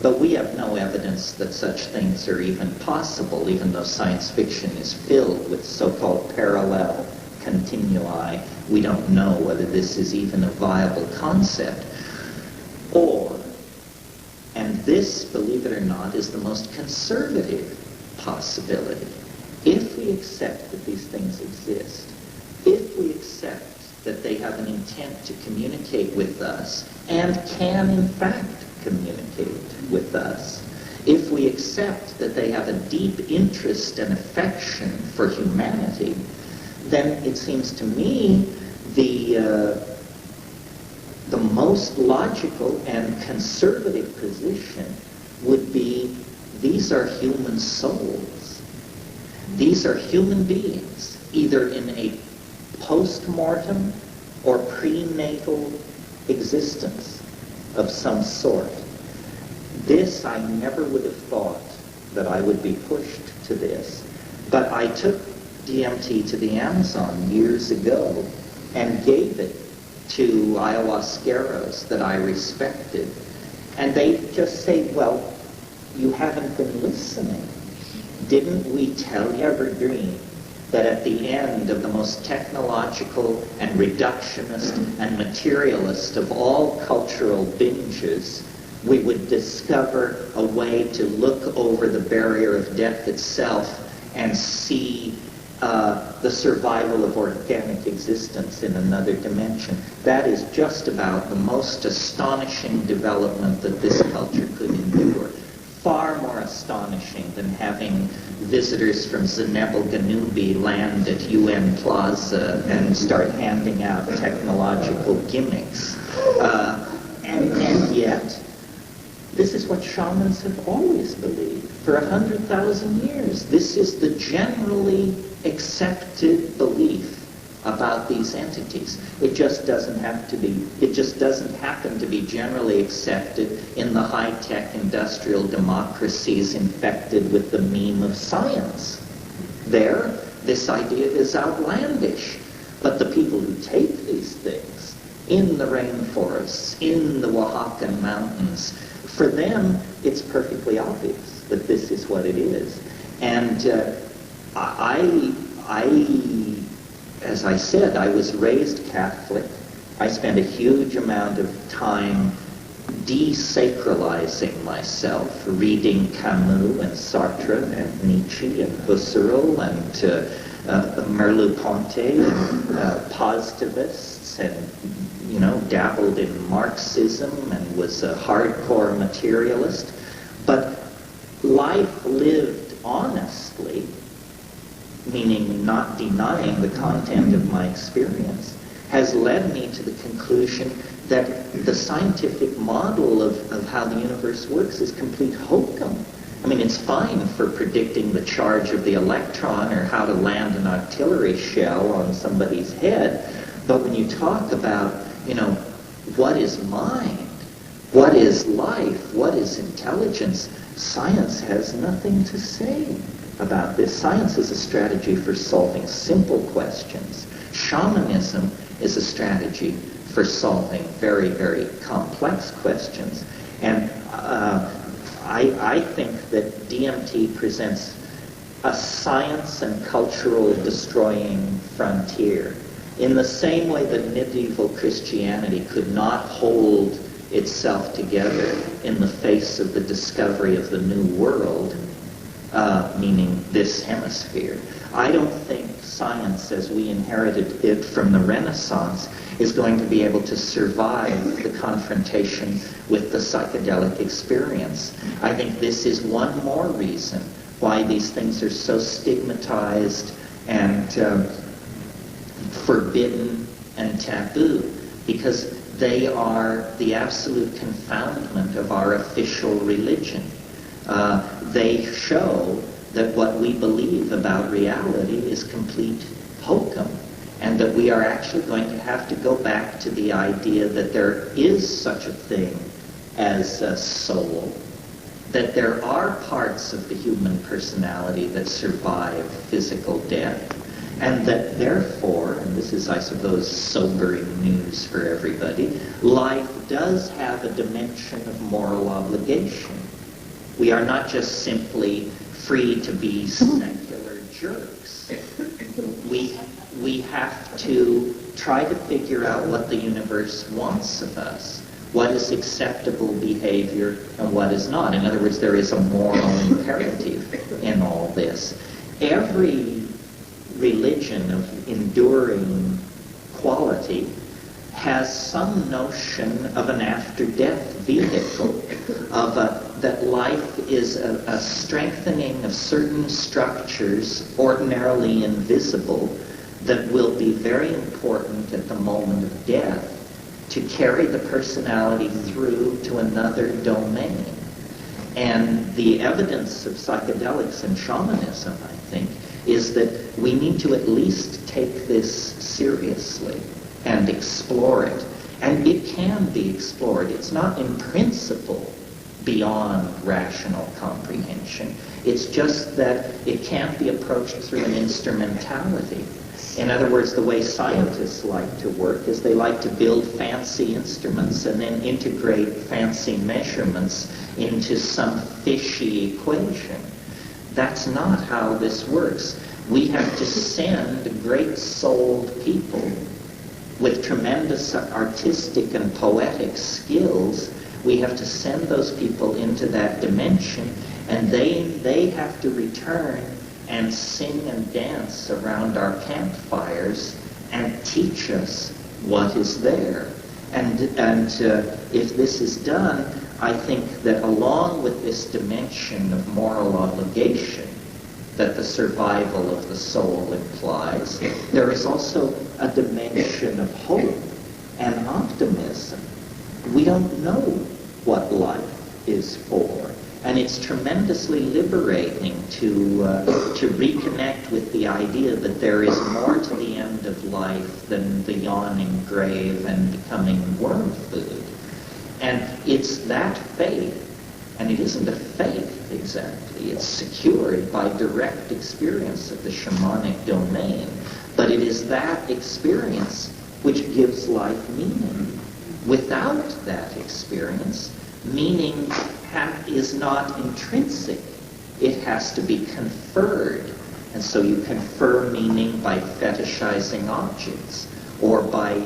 But we have no evidence that such things are even possible, even though science fiction is filled with so-called parallel continui. We don't know whether this is even a viable concept. Or, and this, believe it or not, is the most conservative possibility. If we accept that these things exist, if we accept that they have an intent to communicate with us, and can in fact communicate with us, if we accept that they have a deep interest and affection for humanity, then it seems to me the most logical and conservative position would be these are human souls. These are human beings, either in a post-mortem or prenatal existence of some sort. This, I never would have thought that I would be pushed to this. But I took DMT to the Amazon years ago and gave it to ayahuasqueros that I respected. And they just say, well, you haven't been listening. Didn't we tell you every dream that at the end of the most technological and reductionist and materialist of all cultural binges, we would discover a way to look over the barrier of death itself and see the survival of organic existence in another dimension. That is just about the most astonishing development that this culture could endure. far more astonishing than having visitors from Zenebel-Ganubi land at UN Plaza and start handing out technological gimmicks. And yet, this is what shamans have always believed for 100,000 years. This is the generally accepted belief about these entities. It just doesn't happen to be generally accepted in the high-tech industrial democracies infected with the meme of science. There, this idea is outlandish. But the people who take these things in the rainforests, in the Oaxacan mountains, for them, it's perfectly obvious that this is what it is. And as I said, I was raised Catholic. I spent a huge amount of time desacralizing myself, reading Camus and Sartre and Nietzsche and Husserl and Merleau-Ponty and positivists, and dabbled in Marxism and was a hardcore materialist. But life lived honestly, meaning not denying the content of my experience, has led me to the conclusion that the scientific model of how the universe works is complete hokum. I mean, it's fine for predicting the charge of the electron or how to land an artillery shell on somebody's head, but when you talk about, what is mind, what is life, what is intelligence, science has nothing to say about this. Science is a strategy for solving simple questions. Shamanism is a strategy for solving very, very complex questions. And I think that DMT presents a science and cultural destroying frontier. In the same way that medieval Christianity could not hold itself together in the face of the discovery of the New World, meaning this hemisphere, I don't think science, as we inherited it from the Renaissance, is going to be able to survive the confrontation with the psychedelic experience. I think this is one more reason why these things are so stigmatized and forbidden and taboo, because they are the absolute confoundment of our official religion. They show that what we believe about reality is complete hokum, and that we are actually going to have to go back to the idea that there is such a thing as a soul, that there are parts of the human personality that survive physical death, and that therefore, and this is, I suppose, sobering news for everybody, life does have a dimension of moral obligation. We are not just simply free to be secular jerks. We have to try to figure out what the universe wants of us, what is acceptable behavior and what is not. In other words, there is a moral imperative in all this. Every religion of enduring quality has some notion of an after-death vehicle, that life is a strengthening of certain structures ordinarily invisible that will be very important at the moment of death to carry the personality through to another domain. And the evidence of psychedelics and shamanism, I think, is that we need to at least take this seriously and explore it. And it can be explored. It's not in principle beyond rational comprehension. It's just that it can't be approached through an instrumentality. In other words, the way scientists like to work is they like to build fancy instruments and then integrate fancy measurements into some fishy equation. That's not how this works. We have to send great-souled people with tremendous artistic and poetic skills. We have to send those people into that dimension, and they have to return and sing and dance around our campfires and teach us what is there. And if this is done, I think that along with this dimension of moral obligation that the survival of the soul implies, there is also a dimension of hope and optimism. We don't know what life is for. And it's tremendously liberating to reconnect with the idea that there is more to the end of life than the yawning grave and becoming worm food. And it's that faith, and it isn't a faith exactly, it's secured by direct experience of the shamanic domain, but it is that experience which gives life meaning. Without that experience, meaning is not intrinsic. It has to be conferred. And so you confer meaning by fetishizing objects or by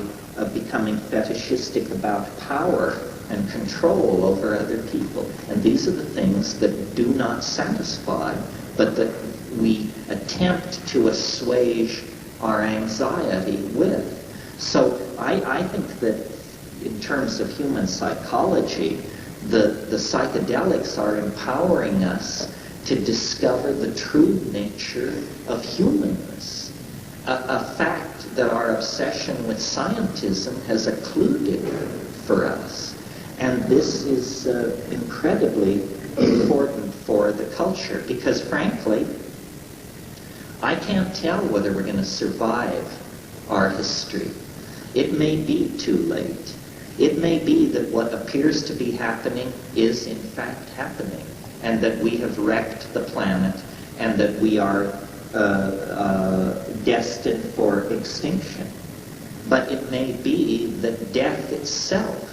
becoming fetishistic about power and control over other people. And these are the things that do not satisfy, but that we attempt to assuage our anxiety with. So I think that in terms of human psychology, the psychedelics are empowering us to discover the true nature of humanness, a fact that our obsession with scientism has occluded for us. And this is incredibly important for the culture because, frankly, I can't tell whether we're going to survive our history. It may be too late. It may be that what appears to be happening is in fact happening, and that we have wrecked the planet, and that we are destined for extinction. But it may be that death itself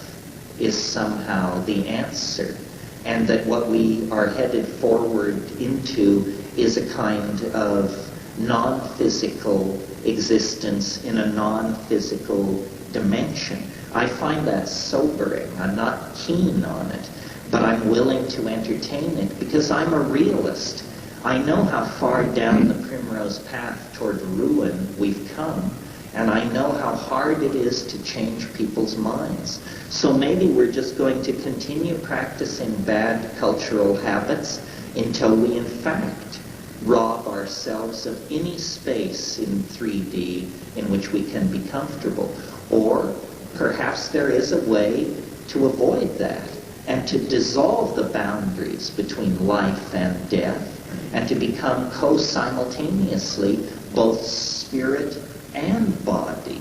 is somehow the answer, and that what we are headed forward into is a kind of non-physical existence in a non-physical dimension. I find that sobering. I'm not keen on it, but I'm willing to entertain it because I'm a realist. I know how far down the primrose path toward ruin we've come, and I know how hard it is to change people's minds. So maybe we're just going to continue practicing bad cultural habits until we in fact rob ourselves of any space in 3D in which we can be comfortable. Or perhaps there is a way to avoid that and to dissolve the boundaries between life and death and to become co-simultaneously both spirit and body,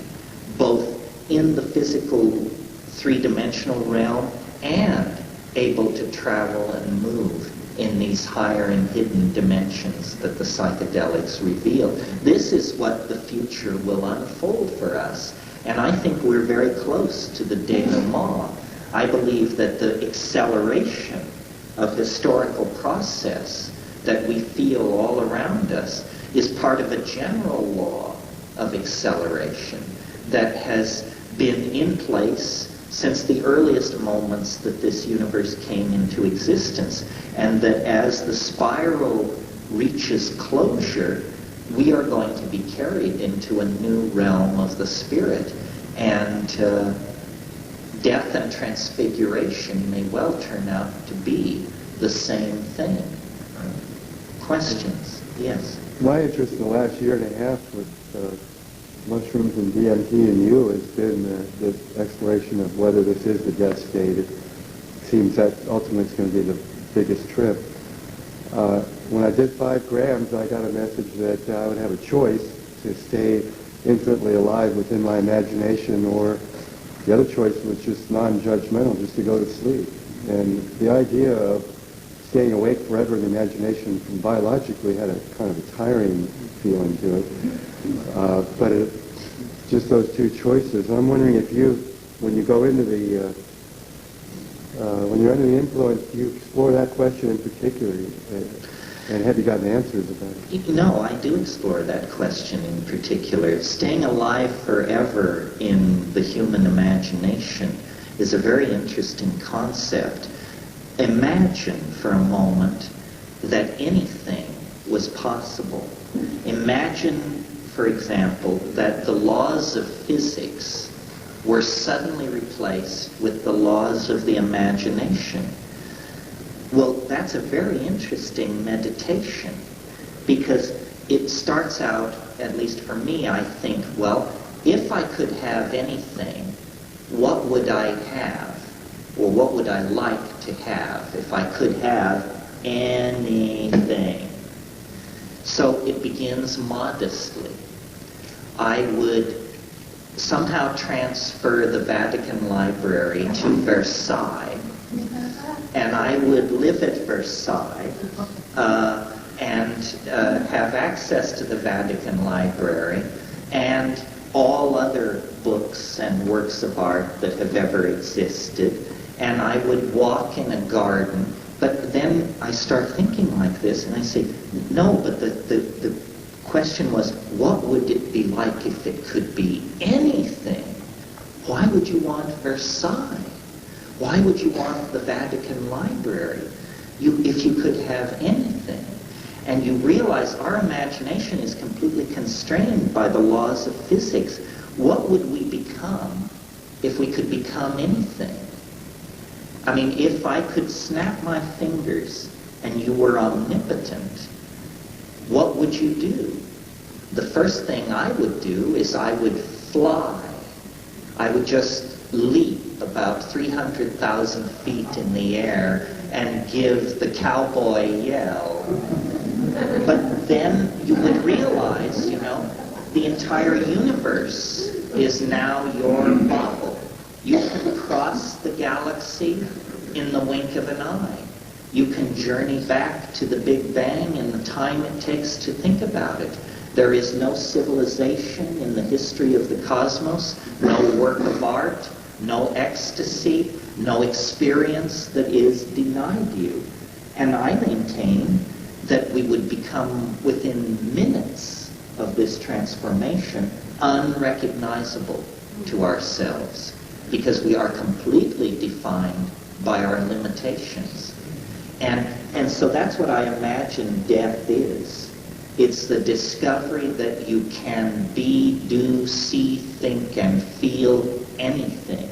both in the physical three-dimensional realm and able to travel and move in these higher and hidden dimensions that the psychedelics reveal. This is what the future will unfold for us. And I think we're very close to the denouement. I believe that the acceleration of historical process that we feel all around us is part of a general law of acceleration that has been in place since the earliest moments that this universe came into existence, and that as the spiral reaches closure, we are going to be carried into a new realm of the spirit, and death and transfiguration may well turn out to be the same thing. Questions? Yes. My interest in the last year and a half with mushrooms and DMT and you has been this exploration of whether this is the death state. It seems that ultimately it's going to be the biggest trip. When I did 5 grams, I got a message that I would have a choice to stay infinitely alive within my imagination, or the other choice was just non-judgmental, just to go to sleep. And the idea of staying awake forever in the imagination biologically had a kind of a tiring feeling to it. But just those two choices. I'm wondering if you, when you go into the, when you're under the influence, do you explore that question in particular? And have you gotten answers about it? No, I do explore that question in particular. Staying alive forever in the human imagination is a very interesting concept. Imagine for a moment that anything was possible. Imagine, for example, that the laws of physics were suddenly replaced with the laws of the imagination. Well, that's a very interesting meditation, because it starts out, at least for me, I think, well, if I could have anything, what would I have? Or what would I like to have if I could have anything? So it begins modestly. I would somehow transfer the Vatican Library to Versailles, and I would live at Versailles and have access to the Vatican Library and all other books and works of art that have ever existed, and I would walk in a garden. But then I start thinking like this, and I say, no, but the question was, what would it be like if it could be anything? Why would you want Versailles? Why would you want the Vatican Library if you could have anything? And you realize our imagination is completely constrained by the laws of physics. What would we become if we could become anything? I mean, if I could snap my fingers and you were omnipotent, what would you do? The first thing I would do is I would fly. I would just leap about 300,000 feet in the air and give the cowboy yell. But then you would realize, the entire universe is now your bubble. You can cross the galaxy in the wink of an eye. You can journey back to the Big Bang in the time it takes to think about it. There is no civilization in the history of the cosmos, no work of art, no ecstasy, no experience that is denied you. And I maintain that we would become, within minutes of this transformation, unrecognizable to ourselves, because we are completely defined by our limitations. And so that's what I imagine death is. It's the discovery that you can be, do, see, think, and feel anything.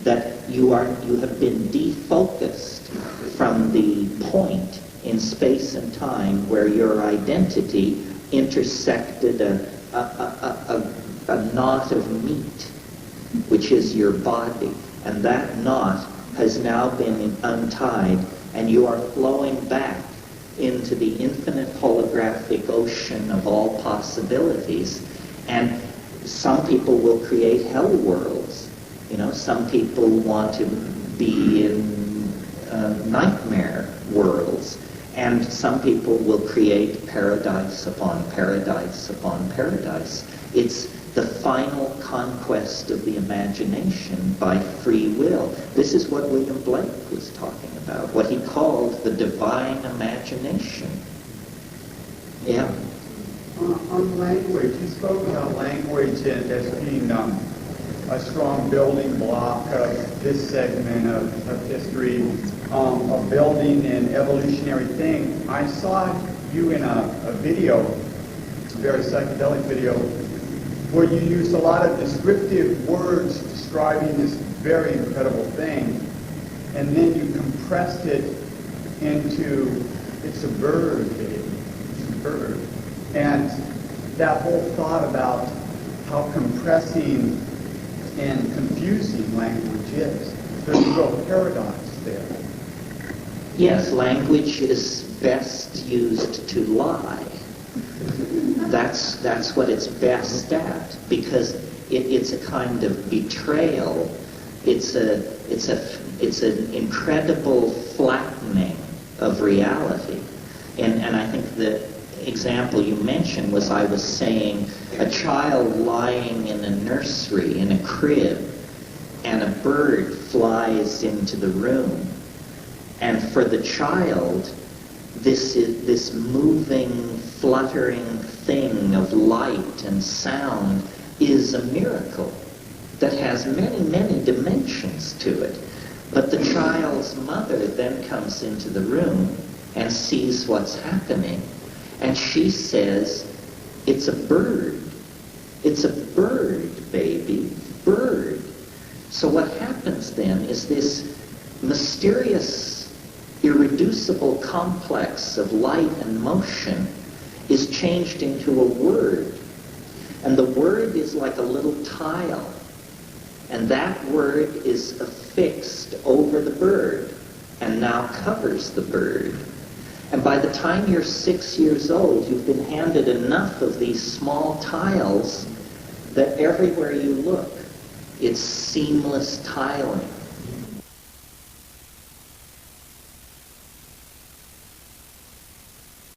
That you have been defocused from the point in space and time where your identity intersected a knot of meat, which is your body. And that knot has now been untied, and you are flowing back into the infinite holographic ocean of all possibilities. And some people will create hell worlds. Some people want to be in nightmare worlds. And some people will create paradise upon paradise upon paradise. It's the final conquest of the imagination by free will. This is what William Blake was talking about, what he called the divine imagination. Yeah. On language, you spoke about language as being a strong building block of this segment of history, a building and evolutionary thing. I saw you in a video, a very psychedelic video, where you used a lot of descriptive words describing this very incredible thing, and then you compressed it into, it's a bird, baby, it's a bird. And that whole thought about how compressing and confusing language is, there's a real paradox there. Yes, language is best used to lie. That's what it's best at, because it's a kind of betrayal. It's an incredible flattening of reality. And I think the example you mentioned was, I was saying, a child lying in a nursery in a crib, and a bird flies into the room. And for the child, this moving, fluttering thing of light and sound is a miracle that has many, many dimensions to it. But the child's mother then comes into the room and sees what's happening, and she says, "It's a bird. It's a bird, baby, bird." So what happens then is this mysterious, irreducible complex of light and motion is changed into a word. And the word is like a little tile. And that word is affixed over the bird and now covers the bird. And by the time you're 6 years old, you've been handed enough of these small tiles that everywhere you look, it's seamless tiling.